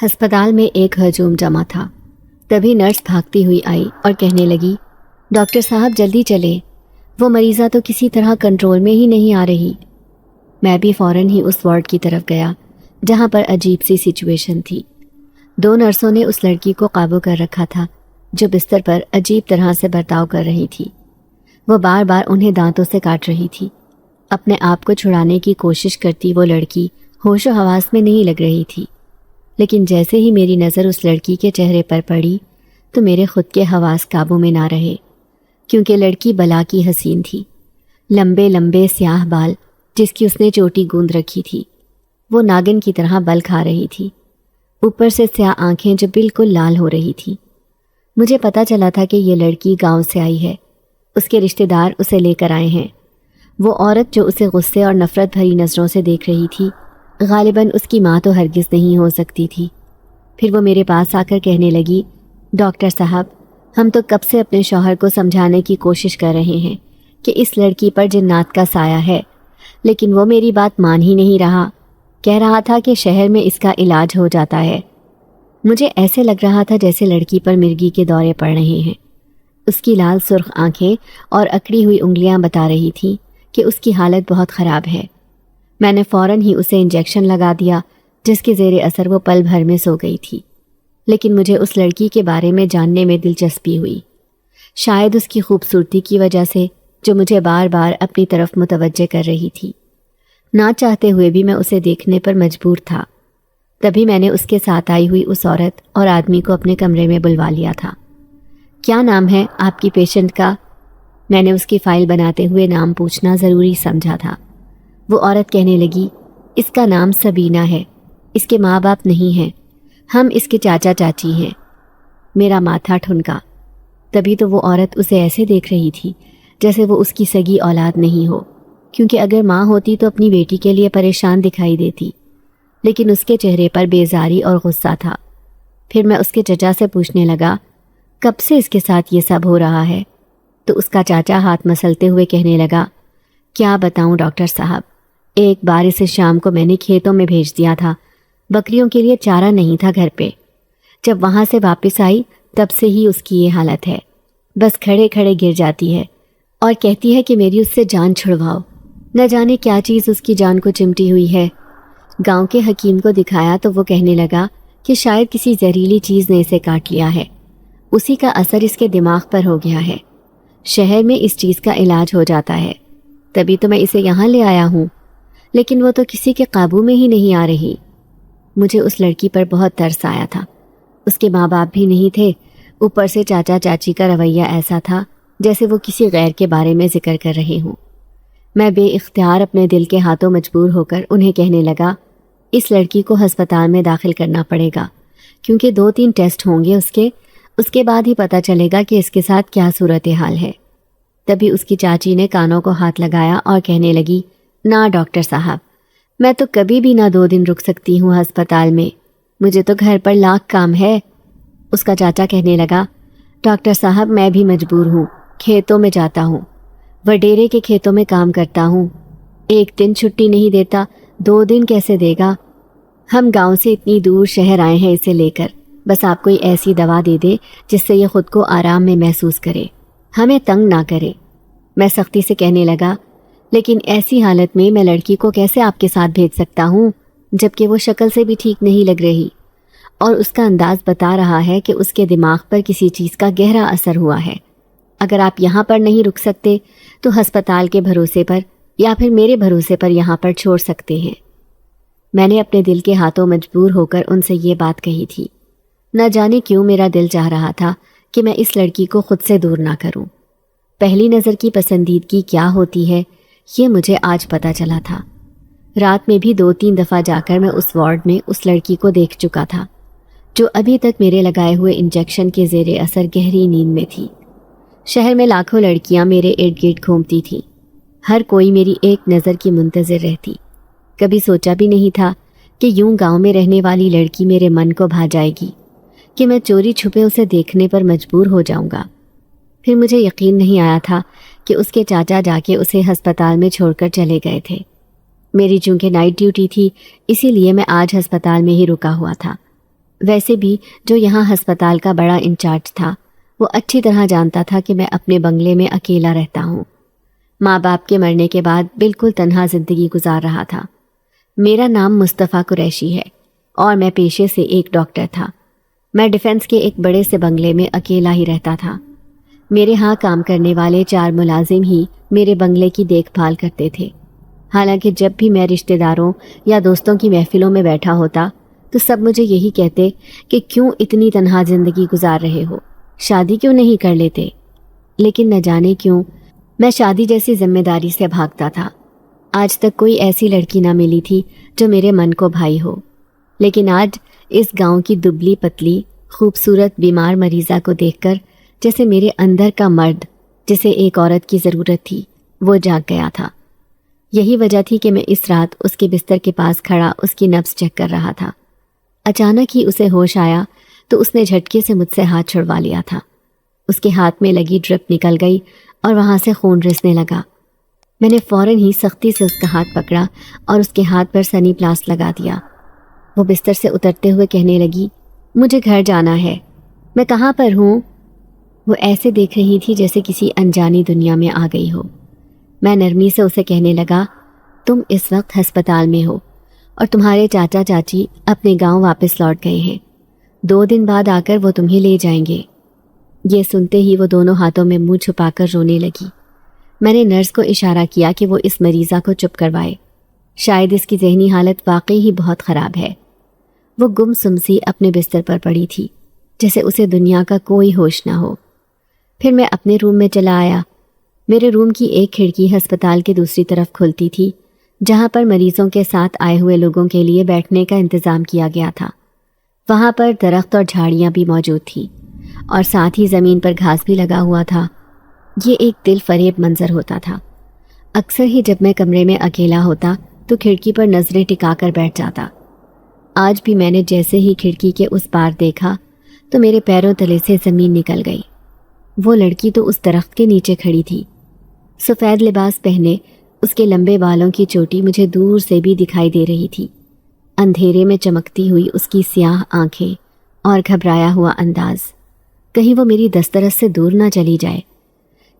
ہسپتال میں ایک ہجوم جمع تھا۔ تبھی نرس بھاگتی ہوئی آئی اور کہنے لگی، ڈاکٹر صاحب جلدی چلیں، وہ مریضہ تو کسی طرح کنٹرول میں ہی نہیں آ رہی۔ میں بھی فوراً ہی اس وارڈ کی طرف گیا جہاں پر عجیب سی سچویشن تھی۔ 2 نرسوں نے اس لڑکی کو قابو کر رکھا تھا جو بستر پر عجیب طرح سے برتاؤ کر رہی تھی۔ وہ بار بار انہیں دانتوں سے کاٹ رہی تھی۔ اپنے آپ کو چھڑانے کی کوشش کرتی وہ لڑکی ہوش و حواس میں نہیں لگ رہی تھی، لیکن جیسے ہی میری نظر اس لڑکی کے چہرے پر پڑی تو میرے خود کے حواس قابو میں نہ رہے، کیونکہ لڑکی بلا کی حسین تھی۔ لمبے لمبے سیاہ بال جس کی اس نے چوٹی گوند رکھی تھی، وہ ناگن کی طرح بل کھا رہی تھی، اوپر سے سیاہ آنکھیں جو بالکل لال ہو رہی تھی۔ مجھے پتا چلا تھا کہ یہ لڑکی گاؤں سے آئی ہے، اس کے رشتہ دار اسے لے کر آئے ہیں۔ وہ عورت جو اسے غصے اور نفرت بھری نظروں سے دیکھ رہی تھی، غالباً اس کی ماں تو ہرگز نہیں ہو سکتی تھی۔ پھر وہ میرے پاس آ کر کہنے لگی، ڈاکٹر صاحب، ہم تو کب سے اپنے شوہر کو سمجھانے کی کوشش کر رہے ہیں کہ اس لڑکی پر جنات کا سایہ ہے، لیکن وہ میری بات مان ہی نہیں رہا۔ کہہ رہا تھا کہ شہر میں اس کا علاج ہو جاتا ہے۔ مجھے ایسے لگ رہا تھا جیسے لڑکی پر مرگی کے دورے پڑ رہے ہیں۔ اس کی لال سرخ آنکھیں اور اکڑی ہوئی انگلیاں بتا رہی تھیں کہ اس کی حالت بہت خراب ہے۔ میں نے فوراً ہی اسے انجیکشن لگا دیا جس کے زیر اثر وہ پل بھر میں سو گئی تھی، لیکن مجھے اس لڑکی کے بارے میں جاننے میں دلچسپی ہوئی، شاید اس کی خوبصورتی کی وجہ سے جو مجھے بار بار اپنی طرف متوجہ کر رہی تھی۔ نہ چاہتے ہوئے بھی میں اسے دیکھنے پر مجبور تھا۔ تبھی میں نے اس کے ساتھ آئی ہوئی اس عورت اور آدمی کو اپنے کمرے میں بلوا لیا تھا۔ کیا نام ہے آپ کی پیشنٹ کا؟ میں نے اس کی فائل بناتے ہوئے نام پوچھنا ضروری سمجھا تھا۔ وہ عورت کہنے لگی، اس کا نام سبینہ ہے، اس کے ماں باپ نہیں ہیں، ہم اس کے چاچا چاچی ہیں۔ میرا ماتھا ٹھنکا۔ تبھی تو وہ عورت اسے ایسے دیکھ رہی تھی جیسے وہ اس کی سگی اولاد نہیں ہو، کیونکہ اگر ماں ہوتی تو اپنی بیٹی کے لیے پریشان دکھائی دیتی، لیکن اس کے چہرے پر بیزاری اور غصہ تھا۔ پھر میں اس کے چچا سے پوچھنے لگا، کب سے اس کے ساتھ یہ سب ہو رہا ہے؟ تو اس کا چاچا ہاتھ مسلتے ہوئے کہنے لگا، کیا بتاؤں ڈاکٹر صاحب، ایک بار اسے شام کو میں نے کھیتوں میں بھیج دیا تھا، بکریوں کے لیے چارہ نہیں تھا گھر پہ۔ جب وہاں سے واپس آئی تب سے ہی اس کی یہ حالت ہے، بس کھڑے کھڑے گر جاتی ہے اور کہتی ہے کہ میری اس سے جان چھڑواؤ۔ نہ جانے کیا چیز اس کی جان کو چمٹی ہوئی ہے۔ گاؤں کے حکیم کو دکھایا تو وہ کہنے لگا کہ شاید کسی زہریلی چیز نے اسے کاٹ لیا ہے، اسی کا اثر اس کے دماغ پر ہو گیا ہے، شہر میں اس چیز کا علاج ہو جاتا ہے، تبھی تو میں اسے یہاں لے آیا ہوں، لیکن وہ تو کسی کے قابو میں ہی نہیں آ رہی۔ مجھے اس لڑکی پر بہت ترس آیا تھا۔ اس کے ماں باپ بھی نہیں تھے، اوپر سے چاچا چاچی کا رویہ ایسا تھا جیسے وہ کسی غیر کے بارے میں ذکر کر رہے ہوں۔ میں بے اختیار اپنے دل کے ہاتھوں مجبور ہو کر انہیں کہنے لگا، اس لڑکی کو ہسپتال میں داخل کرنا پڑے گا، کیونکہ 2-3 ٹیسٹ ہوں گے اس کے بعد ہی پتہ چلے گا کہ اس کے ساتھ کیا صورتحال ہے۔ تبھی اس کی چاچی نے کانوں کو ہاتھ لگایا اور کہنے لگی، نہ ڈاکٹر صاحب، میں تو کبھی بھی نہ 2 دن رک سکتی ہوں ہسپتال میں، مجھے تو گھر پر لاکھ کام ہے۔ اس کا چاچا کہنے لگا، ڈاکٹر صاحب میں بھی مجبور ہوں، کھیتوں میں جاتا ہوں، وڈیرے کے کھیتوں میں کام کرتا ہوں، 1 دن چھٹی نہیں دیتا، 2 دن کیسے دے گا؟ ہم گاؤں سے اتنی دور شہر آئے ہیں اسے لے کر، بس آپ کوئی ایسی دوا دے دے جس سے یہ خود کو آرام میں محسوس کرے، ہمیں تنگ نہ کرے۔ میں سختی سے کہنے لگا، لیکن ایسی حالت میں میں لڑکی کو کیسے آپ کے ساتھ بھیج سکتا ہوں، جبکہ وہ شکل سے بھی ٹھیک نہیں لگ رہی، اور اس کا انداز بتا رہا ہے کہ اس کے دماغ پر کسی چیز کا گہرا اثر ہوا ہے۔ اگر آپ یہاں پر نہیں رک سکتے تو ہسپتال کے بھروسے پر یا پھر میرے بھروسے پر یہاں پر چھوڑ سکتے ہیں۔ میں نے اپنے دل کے ہاتھوں مجبور ہو کر ان سے یہ بات کہی تھی۔ نہ جانے کیوں میرا دل چاہ رہا تھا کہ میں اس لڑکی کو خود سے دور نہ کروں۔ پہلی نظر کی پسندیدگی کیا ہوتی ہے یہ مجھے آج پتہ چلا تھا۔ رات میں بھی 2-3 دفعہ جا کر میں اس وارڈ میں اس لڑکی کو دیکھ چکا تھا جو ابھی تک میرے لگائے ہوئے انجیکشن کے زیر اثر گہری نیند میں تھی۔ شہر میں لاکھوں لڑکیاں میرے ارد گرد گھومتی تھیں، ہر کوئی میری ایک نظر کی منتظر رہتی۔ کبھی سوچا بھی نہیں تھا کہ یوں گاؤں میں رہنے والی لڑکی میرے من کو بھا جائے گی، کہ میں چوری چھپے اسے دیکھنے پر مجبور ہو جاؤں گا۔ پھر مجھے یقین نہیں آیا تھا کہ اس کے چاچا جا کے اسے ہسپتال میں چھوڑ کر چلے گئے تھے۔ میری چونکہ نائٹ ڈیوٹی تھی، اسی لیے میں آج ہسپتال میں ہی رکا ہوا تھا۔ ویسے بھی جو یہاں ہسپتال کا بڑا انچارج تھا وہ اچھی طرح جانتا تھا کہ میں اپنے بنگلے میں اکیلا رہتا ہوں. ماں باپ کے مرنے کے بعد بالکل تنہا زندگی گزار رہا تھا. میرا نام مصطفیٰ قریشی ہے اور میں پیشے سے ایک ڈاکٹر تھا. میں ڈیفنس کے ایک بڑے سے بنگلے میں اکیلا ہی رہتا تھا. میرے ہاں کام کرنے والے 4 ملازم ہی میرے بنگلے کی دیکھ بھال کرتے تھے. حالانکہ جب بھی میں رشتہ داروں یا دوستوں کی محفلوں میں بیٹھا ہوتا تو سب مجھے یہی کہتے کہ کیوں اتنی تنہا زندگی گزار رہے ہو، شادی کیوں نہیں کر لیتے. لیکن نہ جانے کیوں میں شادی جیسی ذمہ داری سے بھاگتا تھا. آج تک کوئی ایسی لڑکی نہ ملی تھی جو میرے من کو بھائی ہو. لیکن آج اس گاؤں کی دبلی پتلی خوبصورت بیمار مریضہ کو دیکھ کر جیسے میرے اندر کا مرد جسے ایک عورت کی ضرورت تھی وہ جاگ گیا تھا. یہی وجہ تھی کہ میں اس رات اس کے بستر کے پاس کھڑا اس کی نبض چیک کر رہا تھا. اچانک ہی اسے ہوش آیا تو اس نے جھٹکے سے مجھ سے ہاتھ چھڑوا لیا تھا. اس کے ہاتھ میں لگی ڈرپ نکل گئی اور وہاں سے خون رسنے لگا. میں نے فوراً ہی سختی سے اس کا ہاتھ پکڑا اور اس کے ہاتھ پر سنی پلاس لگا دیا. وہ بستر سے اترتے ہوئے کہنے لگی، مجھے گھر جانا ہے. میں کہاں پر ہوں؟ وہ ایسے دیکھ رہی تھی جیسے کسی انجانی دنیا میں آ گئی ہو. میں نرمی سے اسے کہنے لگا، تم اس وقت ہسپتال میں ہو اور تمہارے چاچا چاچی اپنے گاؤں واپس لوٹ گئے ہیں. 2 دن بعد آ کر وہ تمہیں لے جائیں گے. یہ سنتے ہی وہ دونوں ہاتھوں میں منہ چھپا کر رونے لگی. میں نے نرس کو اشارہ کیا کہ وہ اس مریضہ کو چپ کروائے. شاید اس کی ذہنی حالت واقعی ہی بہت خراب ہے. وہ گم سم سی اپنے بستر پر پڑی تھی جیسے اسے دنیا کا کوئی ہوش نہ ہو. پھر میں اپنے روم میں چلا آیا. میرے روم کی ایک کھڑکی ہسپتال کے دوسری طرف کھلتی تھی جہاں پر مریضوں کے ساتھ آئے ہوئے لوگوں کے لیے بیٹھنے کا انتظام کیا گیا تھا. وہاں پر درخت اور جھاڑیاں بھی موجود تھیں اور ساتھ ہی زمین پر گھاس بھی لگا ہوا تھا. یہ ایک دل فریب منظر ہوتا تھا. اکثر ہی جب میں کمرے میں اکیلا ہوتا تو کھڑکی پر نظریں ٹکا کر بیٹھ جاتا. آج بھی میں نے جیسے ہی کھڑکی کے اس پار دیکھا تو میرے پیروں تلے سے زمین نکل گئی. وہ لڑکی تو اس درخت کے نیچے کھڑی تھی. سفید لباس پہنے اس کے لمبے بالوں کی چوٹی مجھے دور سے بھی دکھائی دے رہی تھی. اندھیرے میں چمکتی ہوئی اس کی سیاہ آنکھیں اور گھبرایا ہوا انداز، کہیں وہ میری دسترس سے دور نہ چلی جائے.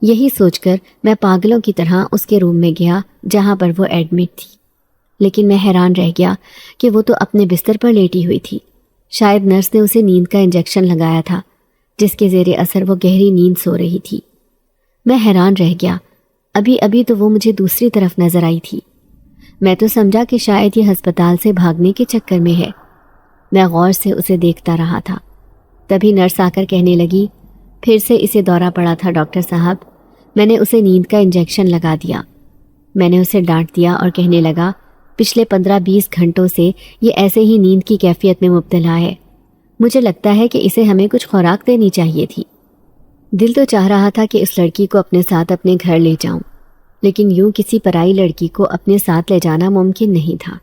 یہی سوچ کر میں پاگلوں کی طرح اس کے روم میں گیا جہاں پر وہ ایڈمٹ تھی. لیکن میں حیران رہ گیا کہ وہ تو اپنے بستر پر لیٹی ہوئی تھی. شاید نرس نے اسے نیند کا انجیکشن لگایا تھا جس کے زیر اثر وہ گہری نیند سو رہی تھی. میں حیران رہ گیا. ابھی تو وہ مجھے دوسری طرف نظر آئی تھی. میں تو سمجھا کہ شاید یہ ہسپتال سے بھاگنے کے چکر میں ہے. میں غور سے اسے دیکھتا رہا تھا. تبھی نرس آ کر کہنے لگی، پھر سے اسے دورہ پڑا تھا ڈاکٹر صاحب. میں نے اسے نیند کا انجیکشن لگا دیا. میں نے اسے ڈانٹ دیا اور کہنے لگا، پچھلے 15-20 گھنٹوں سے یہ ایسے ہی نیند کی کیفیت میں مبتلا ہے. مجھے لگتا ہے کہ اسے ہمیں کچھ خوراک دینی چاہیے تھی. دل تو چاہ رہا تھا کہ اس لڑکی کو اپنے ساتھ اپنے گھر لے جاؤں، لیکن یوں کسی پرائی لڑکی کو اپنے ساتھ لے جانا ممکن نہیں تھا.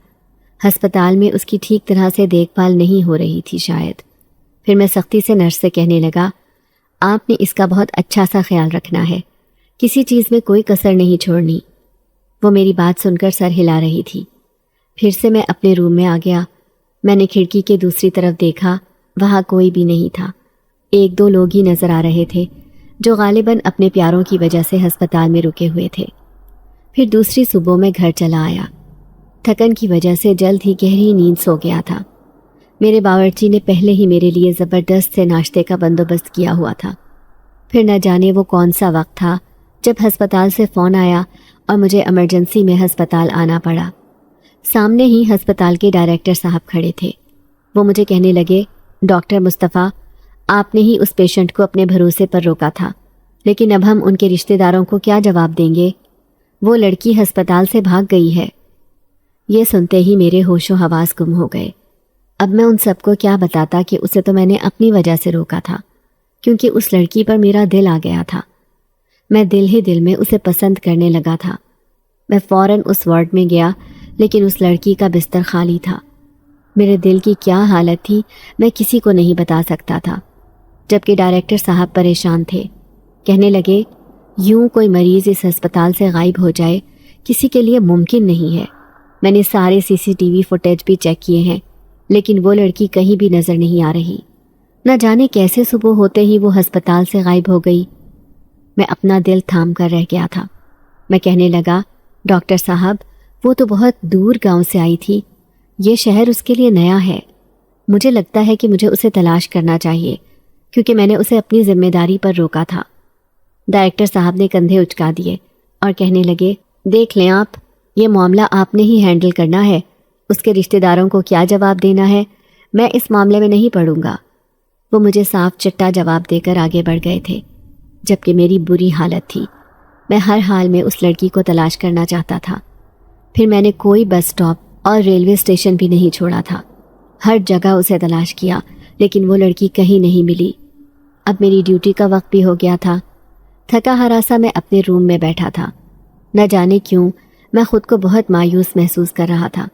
ہسپتال میں اس کی ٹھیک طرح سے دیکھ بھال نہیں ہو رہی تھی شاید. پھر میں سختی سے نرس سے کہنے لگا، آپ نے اس کا بہت اچھا سا خیال رکھنا ہے، کسی چیز میں کوئی کسر نہیں چھوڑنی. وہ میری بات سن کر سر ہلا رہی تھی. پھر سے میں اپنے روم میں آ گیا. میں نے کھڑکی کے دوسری طرف دیکھا، وہاں کوئی بھی نہیں تھا. 1-2 لوگ ہی نظر آ رہے تھے جو غالباً اپنے پیاروں کی وجہ سے ہسپتال میں رکے ہوئے تھے. پھر دوسری صبح میں گھر چلا آیا. تھکن کی وجہ سے جلد ہی گہری نیند سو گیا تھا. میرے باورچی نے پہلے ہی میرے لیے زبردست سے ناشتے کا بندوبست کیا ہوا تھا. پھر نہ جانے وہ کون سا وقت تھا جب ہسپتال سے فون آیا اور مجھے ایمرجنسی میں ہسپتال آنا پڑا. سامنے ہی ہسپتال کے ڈائریکٹر صاحب کھڑے تھے. وہ مجھے کہنے لگے، ڈاکٹر مصطفیٰ، آپ نے ہی اس پیشنٹ کو اپنے بھروسے پر روکا تھا، لیکن اب ہم ان کے رشتہ داروں کو کیا جواب دیں گے؟ وہ لڑکی ہسپتال سے بھاگ گئی ہے. یہ سنتے ہی میرے ہوش و حواس گم ہو گئے. اب میں ان سب کو کیا بتاتا کہ اسے تو میں نے اپنی وجہ سے روکا تھا، کیونکہ اس لڑکی پر میرا دل آ گیا تھا. میں دل ہی دل میں اسے پسند کرنے لگا تھا. میں فوراً اس وارڈ میں گیا، لیکن اس لڑکی کا بستر خالی تھا. میرے دل کی کیا حالت تھی میں کسی کو نہیں بتا سکتا تھا. جبکہ ڈائریکٹر صاحب پریشان تھے. کہنے لگے، یوں کوئی مریض اس ہسپتال سے غائب ہو جائے کسی کے لیے ممکن نہیں ہے. میں نے سارے CCTV فوٹیج بھی چیک کیے ہیں. لیکن وہ لڑکی کہیں بھی نظر نہیں آ رہی۔ نہ جانے کیسے صبح ہوتے ہی وہ ہسپتال سے غائب ہو گئی۔ میں اپنا دل تھام کر رہ گیا تھا۔ میں کہنے لگا، ڈاکٹر صاحب، وہ تو بہت دور گاؤں سے آئی تھی، یہ شہر اس کے لیے نیا ہے۔ مجھے لگتا ہے کہ مجھے اسے تلاش کرنا چاہیے، کیونکہ میں نے اسے اپنی ذمہ داری پر روکا تھا۔ ڈائریکٹر صاحب نے کندھے اچکا دیے اور کہنے لگے، دیکھ لیں آپ، یہ معاملہ آپ نے ہی ہینڈل کرنا ہے۔ اس کے رشتہ داروں کو کیا جواب دینا ہے، میں اس معاملے میں نہیں پڑوں گا۔ وہ مجھے صاف چٹا جواب دے کر آگے بڑھ گئے تھے، جبکہ میری بری حالت تھی۔ میں ہر حال میں اس لڑکی کو تلاش کرنا چاہتا تھا۔ پھر میں نے کوئی بس سٹاپ اور ریلوے اسٹیشن بھی نہیں چھوڑا تھا۔ ہر جگہ اسے تلاش کیا، لیکن وہ لڑکی کہیں نہیں ملی۔ اب میری ڈیوٹی کا وقت بھی ہو گیا تھا۔ تھکا ہراسا میں اپنے روم میں بیٹھا تھا۔ نہ جانے کیوں میں خود کو بہت مایوس محسوس کر رہا تھا۔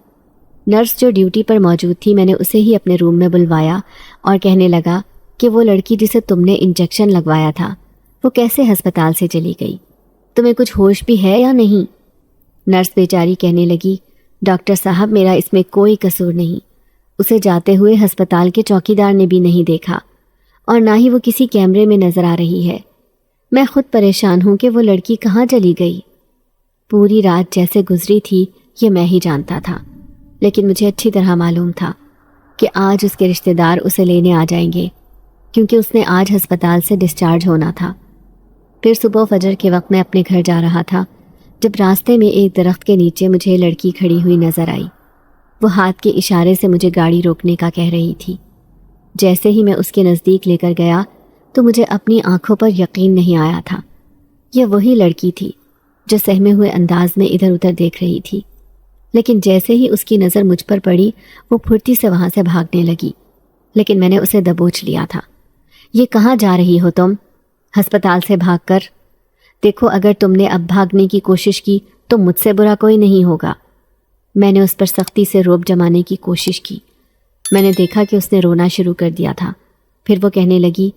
نرس جو ڈیوٹی پر موجود تھی، میں نے اسے ہی اپنے روم میں بلوایا اور کہنے لگا کہ وہ لڑکی جسے تم نے انجیکشن لگوایا تھا، وہ کیسے ہسپتال سے چلی گئی؟ تمہیں کچھ ہوش بھی ہے یا نہیں؟ نرس بیچاری کہنے لگی، ڈاکٹر صاحب، میرا اس میں کوئی قصور نہیں۔ اسے جاتے ہوئے ہسپتال کے چوکیدار نے بھی نہیں دیکھا، اور نہ ہی وہ کسی کیمرے میں نظر آ رہی ہے۔ میں خود پریشان ہوں کہ وہ لڑکی کہاں چلی گئی۔ پوری رات جیسے گزری تھی یہ میں ہی جانتا تھا، لیکن مجھے اچھی طرح معلوم تھا کہ آج اس کے رشتہ دار اسے لینے آ جائیں گے، کیونکہ اس نے آج ہسپتال سے ڈسچارج ہونا تھا۔ پھر صبح فجر کے وقت میں اپنے گھر جا رہا تھا، جب راستے میں ایک درخت کے نیچے مجھے لڑکی کھڑی ہوئی نظر آئی۔ وہ ہاتھ کے اشارے سے مجھے گاڑی روکنے کا کہہ رہی تھی۔ جیسے ہی میں اس کے نزدیک لے کر گیا تو مجھے اپنی آنکھوں پر یقین نہیں آیا تھا۔ یہ وہی لڑکی تھی جو سہمے ہوئے انداز میں ادھر ادھر دیکھ رہی تھی، لیکن جیسے ہی اس کی نظر مجھ پر پڑی وہ پھرتی سے وہاں سے بھاگنے لگی، لیکن میں نے اسے دبوچ لیا تھا۔ یہ کہاں جا رہی ہو تم؟ ہسپتال سے بھاگ کر؟ دیکھو، اگر تم نے اب بھاگنے کی کوشش کی تو مجھ سے برا کوئی نہیں ہوگا۔ میں نے اس پر سختی سے روب جمانے کی کوشش کی۔ میں نے دیکھا کہ اس نے رونا شروع کر دیا تھا۔ پھر وہ کہنے لگی،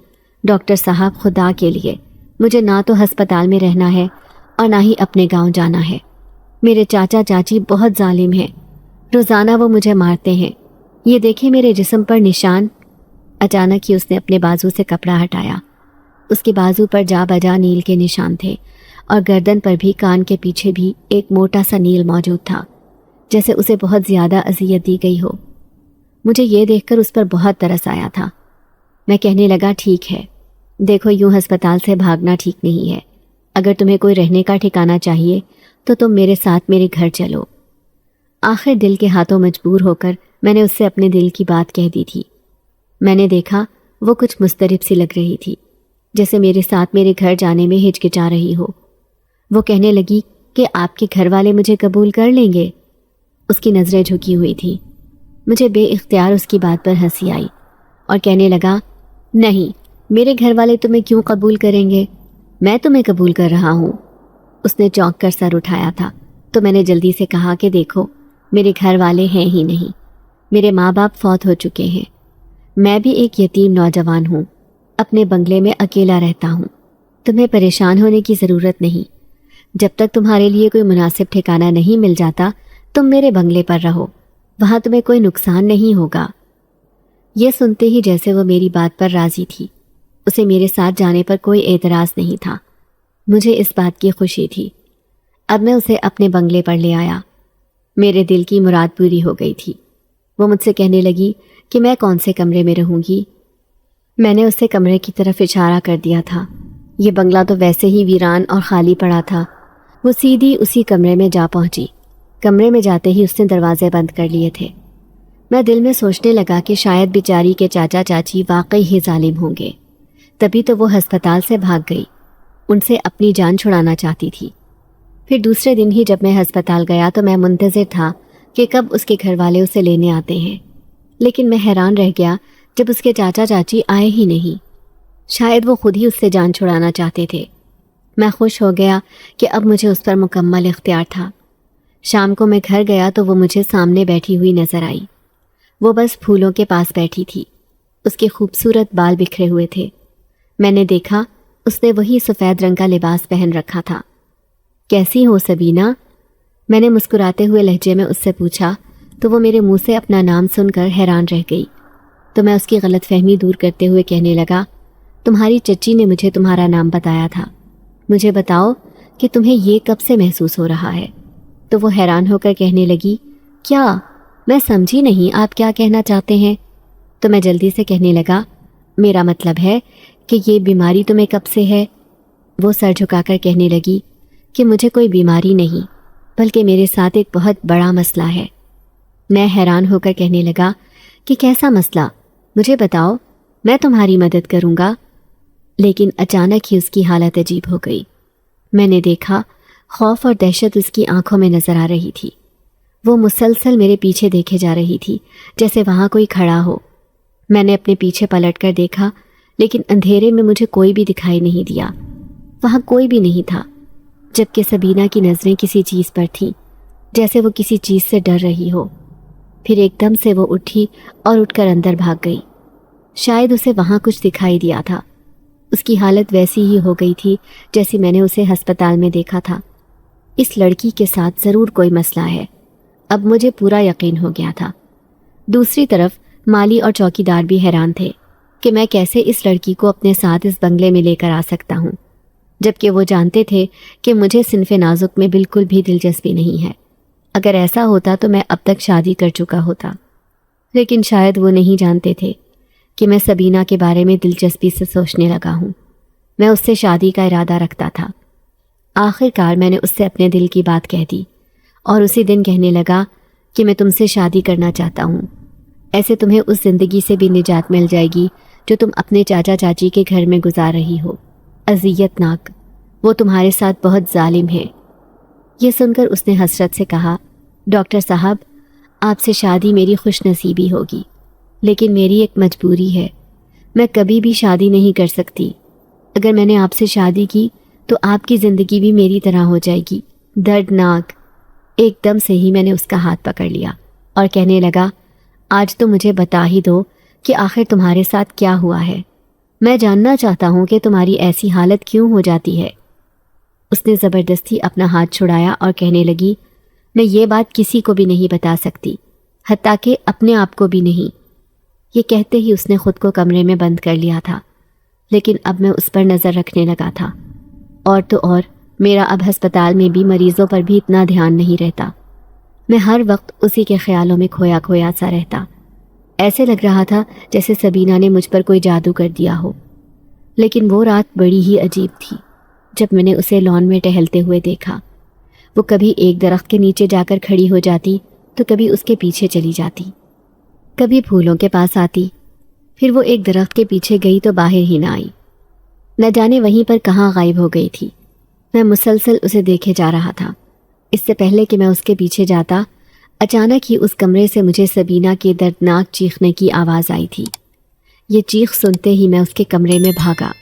ڈاکٹر صاحب، خدا کے لیے مجھے نہ تو ہسپتال میں رہنا ہے اور نہ ہی اپنے گاؤں جانا ہے۔ میرے چاچا چاچی بہت ظالم ہیں، روزانہ وہ مجھے مارتے ہیں۔ یہ دیکھیں میرے جسم پر نشان۔ اچانک ہی اس نے اپنے بازو سے کپڑا ہٹایا۔ اس کے بازو پر جا بجا نیل کے نشان تھے، اور گردن پر بھی، کان کے پیچھے بھی ایک موٹا سا نیل موجود تھا، جیسے اسے بہت زیادہ اذیت دی گئی ہو۔ مجھے یہ دیکھ کر اس پر بہت ترس آیا تھا۔ میں کہنے لگا، ٹھیک ہے، دیکھو، یوں ہسپتال سے بھاگنا ٹھیک نہیں ہے۔ اگر تمہیں کوئی رہنے کا ٹھکانہ چاہیے تو تم میرے ساتھ میرے گھر چلو۔ آخر دل کے ہاتھوں مجبور ہو کر میں نے اس سے اپنے دل کی بات کہہ دی تھی۔ میں نے دیکھا وہ کچھ مضطرب سی لگ رہی تھی، جیسے میرے ساتھ میرے گھر جانے میں ہچکچا رہی ہو۔ وہ کہنے لگی کہ آپ کے گھر والے مجھے قبول کر لیں گے؟ اس کی نظریں جھکی ہوئی تھیں۔ مجھے بے اختیار اس کی بات پر ہنسی آئی اور کہنے لگا، نہیں، میرے گھر والے تمہیں کیوں قبول کریں گے؟ میں تمہیں قبول کر رہا ہوں۔ اس نے چونک کر سر اٹھایا تھا تو میں نے جلدی سے کہا کہ دیکھو، میرے گھر والے ہیں ہی نہیں، میرے ماں باپ فوت ہو چکے ہیں۔ میں بھی ایک یتیم نوجوان ہوں، اپنے بنگلے میں اکیلا رہتا ہوں۔ تمہیں پریشان ہونے کی ضرورت نہیں۔ جب تک تمہارے لیے کوئی مناسب ٹھکانہ نہیں مل جاتا تم میرے بنگلے پر رہو، وہاں تمہیں کوئی نقصان نہیں ہوگا۔ یہ سنتے ہی جیسے وہ میری بات پر راضی تھی، اسے میرے ساتھ جانے پر کوئی اعتراض نہیں تھا۔ مجھے اس بات کی خوشی تھی۔ اب میں اسے اپنے بنگلے پر لے آیا۔ میرے دل کی مراد پوری ہو گئی تھی۔ وہ مجھ سے کہنے لگی کہ میں کون سے کمرے میں رہوں گی۔ میں نے اسے کمرے کی طرف اشارہ کر دیا تھا۔ یہ بنگلہ تو ویسے ہی ویران اور خالی پڑا تھا۔ وہ سیدھی اسی کمرے میں جا پہنچی۔ کمرے میں جاتے ہی اس نے دروازے بند کر لیے تھے۔ میں دل میں سوچنے لگا کہ شاید بیچاری کے چاچا چاچی واقعی ہی ظالم ہوں گے، تبھی تو وہ ہسپتال سے بھاگ گئی، ان سے اپنی جان چھڑانا چاہتی تھی۔ پھر دوسرے دن ہی جب میں ہسپتال گیا تو میں منتظر تھا کہ کب اس کے گھر والے اسے لینے آتے ہیں، لیکن میں حیران رہ گیا جب اس کے چاچا چاچی آئے ہی نہیں۔ شاید وہ خود ہی اس سے جان چھڑانا چاہتے تھے۔ میں خوش ہو گیا کہ اب مجھے اس پر مکمل اختیار تھا۔ شام کو میں گھر گیا تو وہ مجھے سامنے بیٹھی ہوئی نظر آئی۔ وہ بس پھولوں کے پاس بیٹھی تھی۔ اس کے خوبصورت بال بکھرے ہوئے تھے۔ میں نے دیکھا اس نے وہی سفید رنگ کا لباس پہن رکھا تھا۔ 'کیسی ہو سبینہ؟ میں نے مسکراتے ہوئے لہجے میں اس سے پوچھا۔ 'میں ٹھیک ہوں، تم کیسی ہو؟ 'وہ بس ٹھیک ہی ہوں، تم بتاؤ، تم ٹھیک ہو؟ 'میں ٹھیک ہوں، تم بتاؤ، تم ٹھیک ہو؟ 'میں تو وہ میرے منہ سے اپنا نام سن کر حیران رہ گئی۔ تو میں اس کی غلط فہمی دور کرتے ہوئے کہنے لگا، تمہاری چچی نے مجھے تمہارا نام بتایا تھا، مجھے بتاؤ کہ تمہیں یہ کب سے محسوس ہو رہا ہے؟ تو وہ حیران ہو کر کہنے لگی، کیا؟ میں سمجھی نہیں، آپ کیا کہنا چاہتے ہیں؟ تو میں جلدی سے کہنے لگا، میرا مطلب ہے کہ یہ بیماری تمہیں کب سے ہے؟ وہ سر جھکا کر کہنے لگی کہ مجھے کوئی بیماری نہیں، بلکہ میرے ساتھ ایک بہت بڑا مسئلہ ہے۔ میں حیران ہو کر کہنے لگا کہ کیسا مسئلہ؟ مجھے بتاؤ، میں تمہاری مدد کروں گا۔ لیکن اچانک ہی اس کی حالت عجیب ہو گئی۔ میں نے دیکھا خوف اور دہشت اس کی آنکھوں میں نظر آ رہی تھی۔ وہ مسلسل میرے پیچھے دیکھے جا رہی تھی، جیسے وہاں کوئی کھڑا ہو۔ میں نے اپنے پیچھے پلٹ کر دیکھا، لیکن اندھیرے میں مجھے کوئی بھی دکھائی نہیں دیا۔ وہاں کوئی بھی نہیں تھا، جبکہ سبینہ کی نظریں کسی چیز پر تھیں، جیسے وہ کسی چیز سے ڈر رہی ہو۔ پھر ایک دم سے وہ اٹھی اور اٹھ کر اندر بھاگ گئی۔ شاید اسے وہاں کچھ دکھائی دیا تھا۔ اس کی حالت ویسی ہی ہو گئی تھی جیسی میں نے اسے ہسپتال میں دیکھا تھا۔ اس لڑکی کے ساتھ ضرور کوئی مسئلہ ہے، اب مجھے پورا یقین ہو گیا تھا۔ دوسری طرف مالی اور چوکیدار بھی حیران تھے کہ میں کیسے اس لڑکی کو اپنے ساتھ اس بنگلے میں لے کر آ سکتا ہوں، جبکہ وہ جانتے تھے کہ مجھے صنف نازک میں بالکل بھی دلچسپی نہیں ہے۔ اگر ایسا ہوتا تو میں اب تک شادی کر چکا ہوتا، لیکن شاید وہ نہیں جانتے تھے کہ میں سبینہ کے بارے میں دلچسپی سے سوچنے لگا ہوں۔ میں اس سے شادی کا ارادہ رکھتا تھا۔ آخر کار میں نے اس سے اپنے دل کی بات کہہ دی اور اسی دن کہنے لگا کہ میں تم سے شادی کرنا چاہتا ہوں۔ ایسے تمہیں اس زندگی سے بھی نجات مل جائے گی جو تم اپنے چاچا چاچی کے گھر میں گزار رہی ہو، اذیت ناک۔ وہ تمہارے ساتھ بہت ظالم ہے۔ یہ سن کر اس نے حسرت سے کہا، ڈاکٹر صاحب، آپ سے شادی میری خوش نصیبی ہوگی، لیکن میری ایک مجبوری ہے۔ میں کبھی بھی شادی نہیں کر سکتی۔ اگر میں نے آپ سے شادی کی تو آپ کی زندگی بھی میری طرح ہو جائے گی، دردناک۔ ایک دم سے ہی میں نے اس کا ہاتھ پکڑ لیا اور کہنے لگا، آج تو مجھے بتا ہی دو کہ آخر تمہارے ساتھ کیا ہوا ہے۔ میں جاننا چاہتا ہوں کہ تمہاری ایسی حالت کیوں ہو جاتی ہے۔ اس نے زبردستی اپنا ہاتھ چھڑایا اور کہنے لگی، میں یہ بات کسی کو بھی نہیں بتا سکتی، حتیٰ کہ اپنے آپ کو بھی نہیں۔ یہ کہتے ہی اس نے خود کو کمرے میں بند کر لیا تھا، لیکن اب میں اس پر نظر رکھنے لگا تھا۔ اور تو اور میرا اب ہسپتال میں بھی مریضوں پر بھی اتنا دھیان نہیں رہتا۔ میں ہر وقت اسی کے خیالوں میں کھویا کھویا سا رہتا۔ ایسے لگ رہا تھا جیسے سبینہ نے مجھ پر کوئی جادو کر دیا ہو۔ لیکن وہ رات بڑی ہی عجیب تھی جب میں نے اسے لان میں ٹہلتے ہوئے دیکھا۔ وہ کبھی ایک درخت کے نیچے جا کر کھڑی ہو جاتی تو کبھی اس کے پیچھے چلی جاتی، کبھی پھولوں کے پاس آتی، پھر وہ ایک درخت کے پیچھے گئی تو باہر ہی نہ آئی، نہ جانے وہیں پر کہاں غائب ہو گئی تھی۔ میں مسلسل اسے دیکھے جا رہا تھا۔ اس سے پہلے کہ میں اس کے پیچھے جاتا، اچانک ہی اس کمرے سے مجھے سبینہ کے دردناک چیخنے کی آواز آئی تھی۔ یہ چیخ سنتے ہی میں اس کے کمرے میں بھاگا۔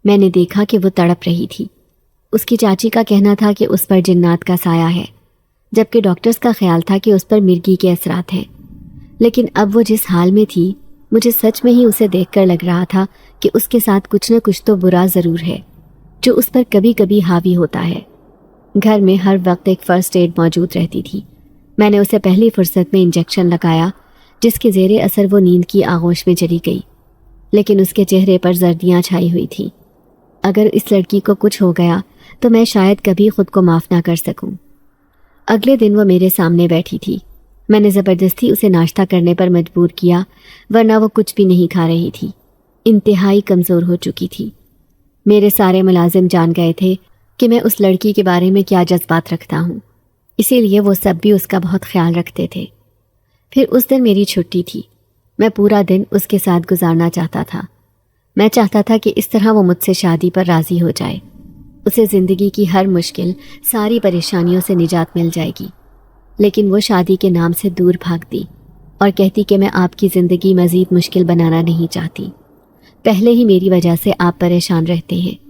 میں نے دیکھا کہ وہ تڑپ رہی تھی۔ اس کی چاچی کا کہنا تھا کہ اس پر جنات کا سایہ ہے، جبکہ ڈاکٹرز کا خیال تھا کہ اس پر مرگی کے اثرات ہیں۔ لیکن اب وہ جس حال میں تھی، مجھے سچ میں ہی اسے دیکھ کر لگ رہا تھا کہ اس کے ساتھ کچھ نہ کچھ تو برا ضرور ہے، جو اس پر کبھی کبھی حاوی ہوتا ہے۔ گھر میں ہر وقت ایک فرسٹ ایڈ موجود رہتی تھی۔ میں نے اسے پہلی فرصت میں انجیکشن لگایا، جس کے زیر اثر وہ نیند کی آغوش میں چلی گئی، لیکن اس کے چہرے پر زردیاں چھائی ہوئی تھیں۔ اگر اس لڑکی کو کچھ ہو گیا تو میں شاید کبھی خود کو معاف نہ کر سکوں۔ اگلے دن وہ میرے سامنے بیٹھی تھی۔ میں نے زبردستی اسے ناشتہ کرنے پر مجبور کیا، ورنہ وہ کچھ بھی نہیں کھا رہی تھی۔ انتہائی کمزور ہو چکی تھی۔ میرے سارے ملازم جان گئے تھے کہ میں اس لڑکی کے بارے میں کیا جذبات رکھتا ہوں، اسی لیے وہ سب بھی اس کا بہت خیال رکھتے تھے۔ پھر اس دن میری چھٹی تھی۔ میں پورا دن اس کے ساتھ گزارنا چاہتا تھا۔ میں چاہتا تھا کہ اس طرح وہ مجھ سے شادی پر راضی ہو جائے۔ اسے زندگی کی ہر مشکل، ساری پریشانیوں سے نجات مل جائے گی۔ لیکن وہ شادی کے نام سے دور بھاگتی اور کہتی کہ میں آپ کی زندگی مزید مشکل بنانا نہیں چاہتی، پہلے ہی میری وجہ سے آپ پریشان رہتے ہیں،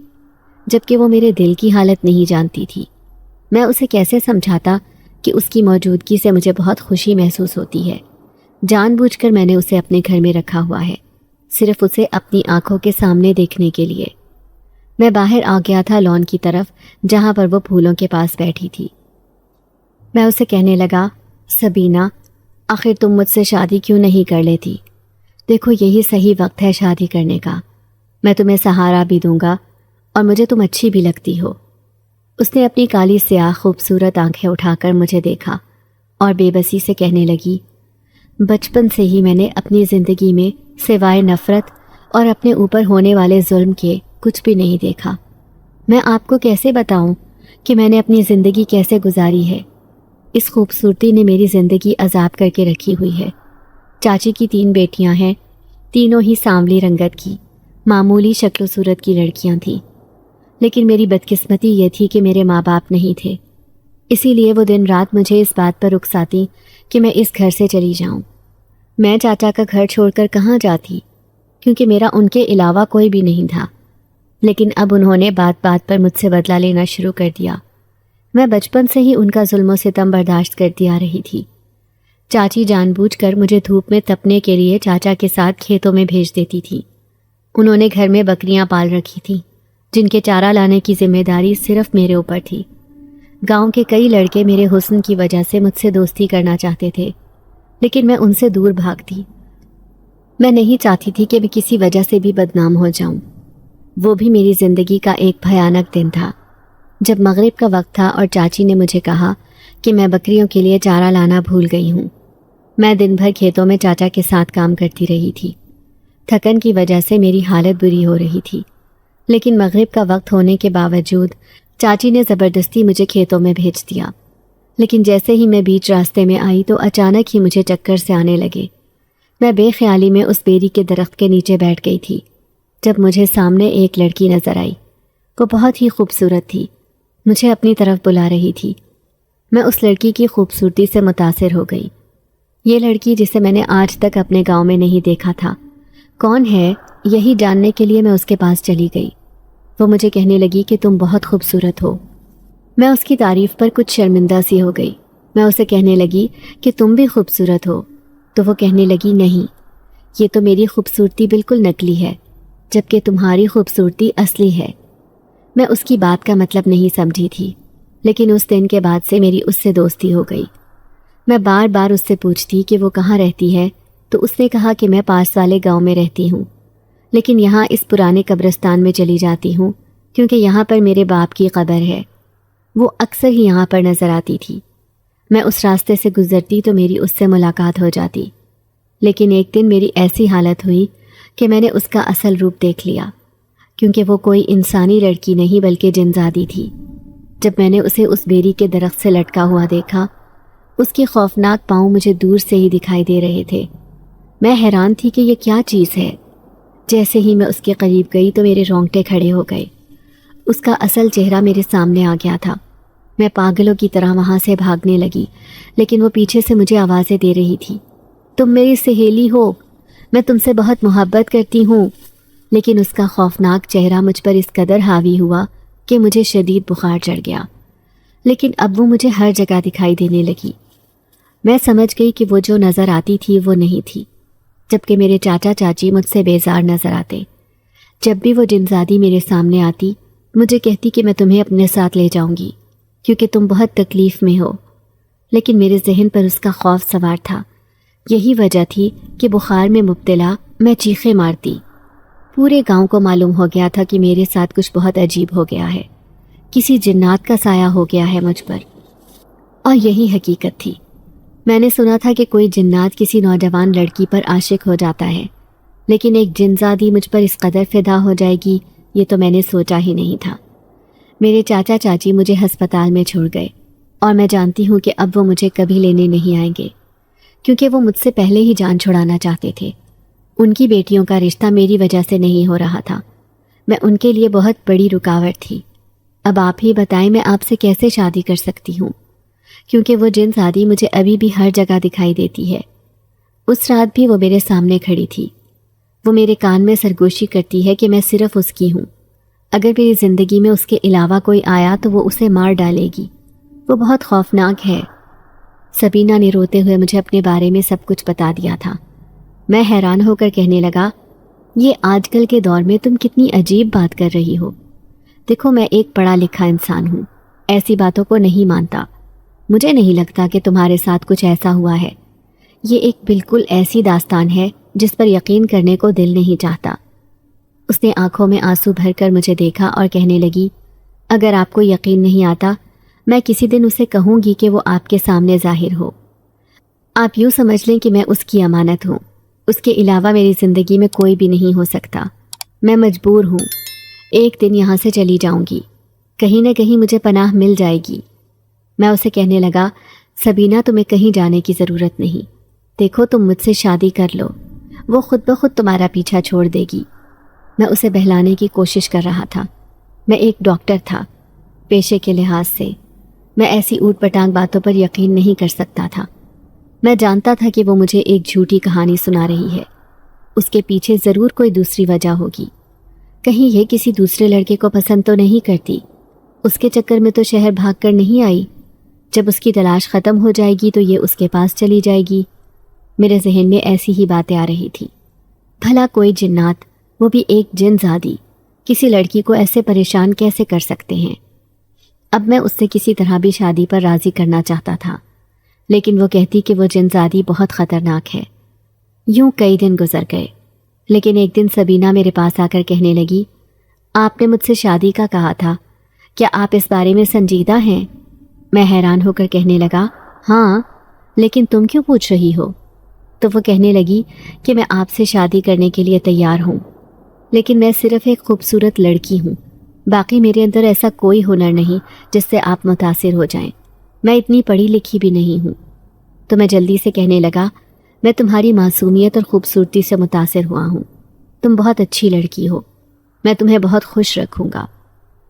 جبکہ وہ میرے دل کی حالت نہیں جانتی تھی۔ میں اسے کیسے سمجھاتا کہ اس کی موجودگی سے مجھے بہت خوشی محسوس ہوتی ہے۔ جان بوجھ کر میں نے اسے اپنے گھر میں رکھا ہوا ہے، صرف اسے اپنی آنکھوں کے سامنے دیکھنے کے لیے۔ میں باہر آ گیا تھا لان کی طرف، جہاں پر وہ پھولوں کے پاس بیٹھی تھی۔ میں اسے کہنے لگا، سبینہ، آخر تم مجھ سے شادی کیوں نہیں کر لیتی؟ دیکھو یہی صحیح وقت ہے شادی کرنے کا، میں تمہیں سہارا بھی دوں گا اور مجھے تم اچھی بھی لگتی ہو۔ اس نے اپنی کالی سیاہ خوبصورت آنکھیں اٹھا کر مجھے دیکھا اور بے بسی سے کہنے لگی، بچپن سے ہی میں نے اپنی زندگی میں سوائے نفرت اور اپنے اوپر ہونے والے ظلم کے کچھ بھی نہیں دیکھا۔ میں آپ کو کیسے بتاؤں کہ میں نے اپنی زندگی کیسے گزاری ہے؟ اس خوبصورتی نے میری زندگی عذاب کر کے رکھی ہوئی ہے۔ چاچی کی 3 بیٹیاں ہیں، تینوں ہی سانولی رنگت کی معمولی شکل و صورت کی لڑکیاں تھیں، لیکن میری بدقسمتی یہ تھی کہ میرے ماں باپ نہیں تھے، اسی لیے وہ دن رات مجھے اس بات پر اکساتی کہ میں اس گھر سے چلی جاؤں۔ میں چاچا کا گھر چھوڑ کر کہاں جاتی، کیونکہ میرا ان کے علاوہ کوئی بھی نہیں تھا، لیکن اب انہوں نے بات بات پر مجھ سے بدلہ لینا شروع کر دیا۔ میں بچپن سے ہی ان کا ظلم و ستم برداشت کرتی آ رہی تھی۔ چاچی جان بوجھ کر مجھے دھوپ میں تپنے کے لیے چاچا کے ساتھ کھیتوں میں بھیج دیتی تھی۔ انہوں نے گھر میں بکریاں پال رکھی تھیں جن کے چارہ لانے کی ذمہ داری صرف میرے اوپر تھی۔ گاؤں کے کئی لڑکے میرے حسن کی وجہ سے مجھ سے دوستی کرنا چاہتے تھے، لیکن میں ان سے دور بھاگتی۔ میں نہیں چاہتی تھی کہ میں کسی وجہ سے بھی بدنام ہو جاؤں۔ وہ بھی میری زندگی کا ایک بھیانک دن تھا جب مغرب کا وقت تھا اور چاچی نے مجھے کہا کہ میں بکریوں کے لیے چارہ لانا بھول گئی ہوں۔ میں دن بھر کھیتوں میں چاچا کے ساتھ کام کرتی رہی تھی۔ تھکن کی وجہ سے میری حالت بری ہو رہی تھی، لیکن مغرب کا وقت ہونے کے باوجود چاچی نے زبردستی مجھے کھیتوں میں بھیج دیا۔ لیکن جیسے ہی میں بیچ راستے میں آئی تو اچانک ہی مجھے چکر سے آنے لگے۔ میں بے خیالی میں اس بیری کے درخت کے نیچے بیٹھ گئی تھی جب مجھے سامنے ایک لڑکی نظر آئی۔ وہ بہت ہی خوبصورت تھی، مجھے اپنی طرف بلا رہی تھی۔ میں اس لڑکی کی خوبصورتی سے متاثر ہو گئی۔ یہ لڑکی جسے میں نے آج تک اپنے گاؤں میں نہیں دیکھا تھا، کون ہے یہی جاننے کے لیے میں اس کے پاس چلی گئی۔ وہ مجھے کہنے لگی کہ تم بہت خوبصورت ہو۔ میں اس کی تعریف پر کچھ شرمندہ سی ہو گئی۔ میں اسے کہنے لگی کہ تم بھی خوبصورت ہو، تو وہ کہنے لگی نہیں، یہ تو میری خوبصورتی بالکل نقلی ہے، جبکہ تمہاری خوبصورتی اصلی ہے۔ میں اس کی بات کا مطلب نہیں سمجھی تھی، لیکن اس دن کے بعد سے میری اس سے دوستی ہو گئی۔ میں بار بار اس سے پوچھتی کہ وہ کہاں رہتی ہے، تو اس نے کہا کہ میں پاس والے گاؤں میں رہتی ہوں، لیکن یہاں اس پرانے قبرستان میں چلی جاتی ہوں کیونکہ یہاں پر میرے باپ کی قبر ہے۔ وہ اکثر ہی یہاں پر نظر آتی تھی۔ میں اس راستے سے گزرتی تو میری اس سے ملاقات ہو جاتی، لیکن ایک دن میری ایسی حالت ہوئی کہ میں نے اس کا اصل روپ دیکھ لیا، کیونکہ وہ کوئی انسانی لڑکی نہیں بلکہ جنزادی تھی۔ جب میں نے اسے اس بیری کے درخت سے لٹکا ہوا دیکھا، اس کے خوفناک پاؤں مجھے دور سے ہی دکھائی دے رہے تھے۔ میں حیران تھی کہ یہ کیا چیز ہے۔ جیسے ہی میں اس کے قریب گئی تو میرے رونگٹے کھڑے ہو گئے۔ اس کا اصل چہرہ میرے سامنے آ گیا تھا۔ میں پاگلوں کی طرح وہاں سے بھاگنے لگی، لیکن وہ پیچھے سے مجھے آوازیں دے رہی تھی، تم میری سہیلی ہو، میں تم سے بہت محبت کرتی ہوں۔ لیکن اس کا خوفناک چہرہ مجھ پر اس قدر حاوی ہوا کہ مجھے شدید بخار چڑھ گیا۔ لیکن اب وہ مجھے ہر جگہ دکھائی دینے لگی۔ میں سمجھ گئی کہ وہ جو نظر آتی تھی وہ نہیں تھی، جبکہ میرے چاچا چاچی مجھ سے بیزار نظر آتے۔ جب بھی وہ جنزادی میرے سامنے آتی، مجھے کہتی کہ میں تمہیں اپنے ساتھ لے جاؤں گی کیونکہ تم بہت تکلیف میں ہو، لیکن میرے ذہن پر اس کا خوف سوار تھا۔ یہی وجہ تھی کہ بخار میں مبتلا میں چیخیں مارتی۔ پورے گاؤں کو معلوم ہو گیا تھا کہ میرے ساتھ کچھ بہت عجیب ہو گیا ہے، کسی جنات کا سایہ ہو گیا ہے مجھ پر۔ اور یہی حقیقت تھی۔ میں نے سنا تھا کہ کوئی جنات کسی نوجوان لڑکی پر عاشق ہو جاتا ہے، لیکن ایک جنزادی مجھ پر اس قدر فدا ہو جائے گی یہ تو میں نے سوچا ہی نہیں تھا۔ میرے چاچا چاچی مجھے ہسپتال میں چھوڑ گئے، اور میں جانتی ہوں کہ اب وہ مجھے کبھی لینے نہیں آئیں گے، کیونکہ وہ مجھ سے پہلے ہی جان چھڑانا چاہتے تھے۔ ان کی بیٹیوں کا رشتہ میری وجہ سے نہیں ہو رہا تھا، میں ان کے لیے بہت بڑی رکاوٹ تھی۔ اب آپ ہی بتائیں میں آپ سے کیسے شادی کر سکتی ہوں، کیونکہ وہ جنزادی مجھے ابھی بھی ہر جگہ دکھائی دیتی ہے۔ اس رات بھی وہ میرے سامنے کھڑی تھی۔ وہ میرے کان میں سرگوشی کرتی ہے کہ میں صرف اس کی ہوں، اگر میری زندگی میں اس کے علاوہ کوئی آیا تو وہ اسے مار ڈالے گی۔ وہ بہت خوفناک ہے۔ سبینہ نے روتے ہوئے مجھے اپنے بارے میں سب کچھ بتا دیا تھا۔ میں حیران ہو کر کہنے لگا، یہ آج کل کے دور میں تم کتنی عجیب بات کر رہی ہو۔ دیکھو میں ایک پڑھا لکھا انسان ہوں، ایسی باتوں کو نہیں مانتا۔ مجھے نہیں لگتا کہ تمہارے ساتھ کچھ ایسا ہوا ہے۔ یہ ایک بالکل ایسی داستان ہے جس پر یقین کرنے کو دل نہیں چاہتا۔ اس نے آنکھوں میں آنسو بھر کر مجھے دیکھا اور کہنے لگی، اگر آپ کو یقین نہیں آتا، میں کسی دن اسے کہوں گی کہ وہ آپ کے سامنے ظاہر ہو۔ آپ یوں سمجھ لیں کہ میں اس کی امانت ہوں، اس کے علاوہ میری زندگی میں کوئی بھی نہیں ہو سکتا۔ میں مجبور ہوں، ایک دن یہاں سے چلی جاؤں گی، کہیں نہ کہیں مجھے پناہ مل جائے گی۔ میں اسے کہنے لگا، سبینہ تمہیں کہیں جانے کی ضرورت نہیں، دیکھو تم مجھ سے شادی کر لو، وہ خود بخود تمہارا پیچھا چھوڑ دے گی۔ میں اسے بہلانے کی کوشش کر رہا تھا۔ میں ایک ڈاکٹر تھا، پیشے کے لحاظ سے میں ایسی اوٹ پٹانگ باتوں پر یقین نہیں کر سکتا تھا۔ میں جانتا تھا کہ وہ مجھے ایک جھوٹی کہانی سنا رہی ہے، اس کے پیچھے ضرور کوئی دوسری وجہ ہوگی، کہیں یہ کسی دوسرے لڑکے کو پسند تو نہیں کرتی، اس کے چکر میں تو شہر بھاگ کر نہیں آئی، جب اس کی تلاش ختم ہو جائے گی تو یہ اس کے پاس چلی جائے گی۔ میرے ذہن میں ایسی ہی باتیں آ رہی تھی۔ بھلا کوئی جنات، وہ بھی ایک جن زادی، کسی لڑکی کو ایسے پریشان کیسے کر سکتے ہیں؟ اب میں اس سے کسی طرح بھی شادی پر راضی کرنا چاہتا تھا، لیکن وہ کہتی کہ وہ جن زادی بہت خطرناک ہے۔ یوں کئی دن گزر گئے، لیکن ایک دن سبینہ میرے پاس آ کر کہنے لگی، آپ نے مجھ سے شادی کا کہا تھا، کیا آپ اس بارے میں سنجیدہ ہیں؟ میں حیران ہو کر کہنے لگا، ہاں، لیکن تم کیوں پوچھ رہی ہو؟ تو وہ کہنے لگی کہ میں آپ سے شادی کرنے کے لیے تیار ہوں، لیکن میں صرف ایک خوبصورت لڑکی ہوں، باقی میرے اندر ایسا کوئی ہنر نہیں جس سے آپ متاثر ہو جائیں، میں اتنی پڑھی لکھی بھی نہیں ہوں۔ تو میں جلدی سے کہنے لگا، میں تمہاری معصومیت اور خوبصورتی سے متاثر ہوا ہوں، تم بہت اچھی لڑکی ہو، میں تمہیں بہت خوش رکھوں گا۔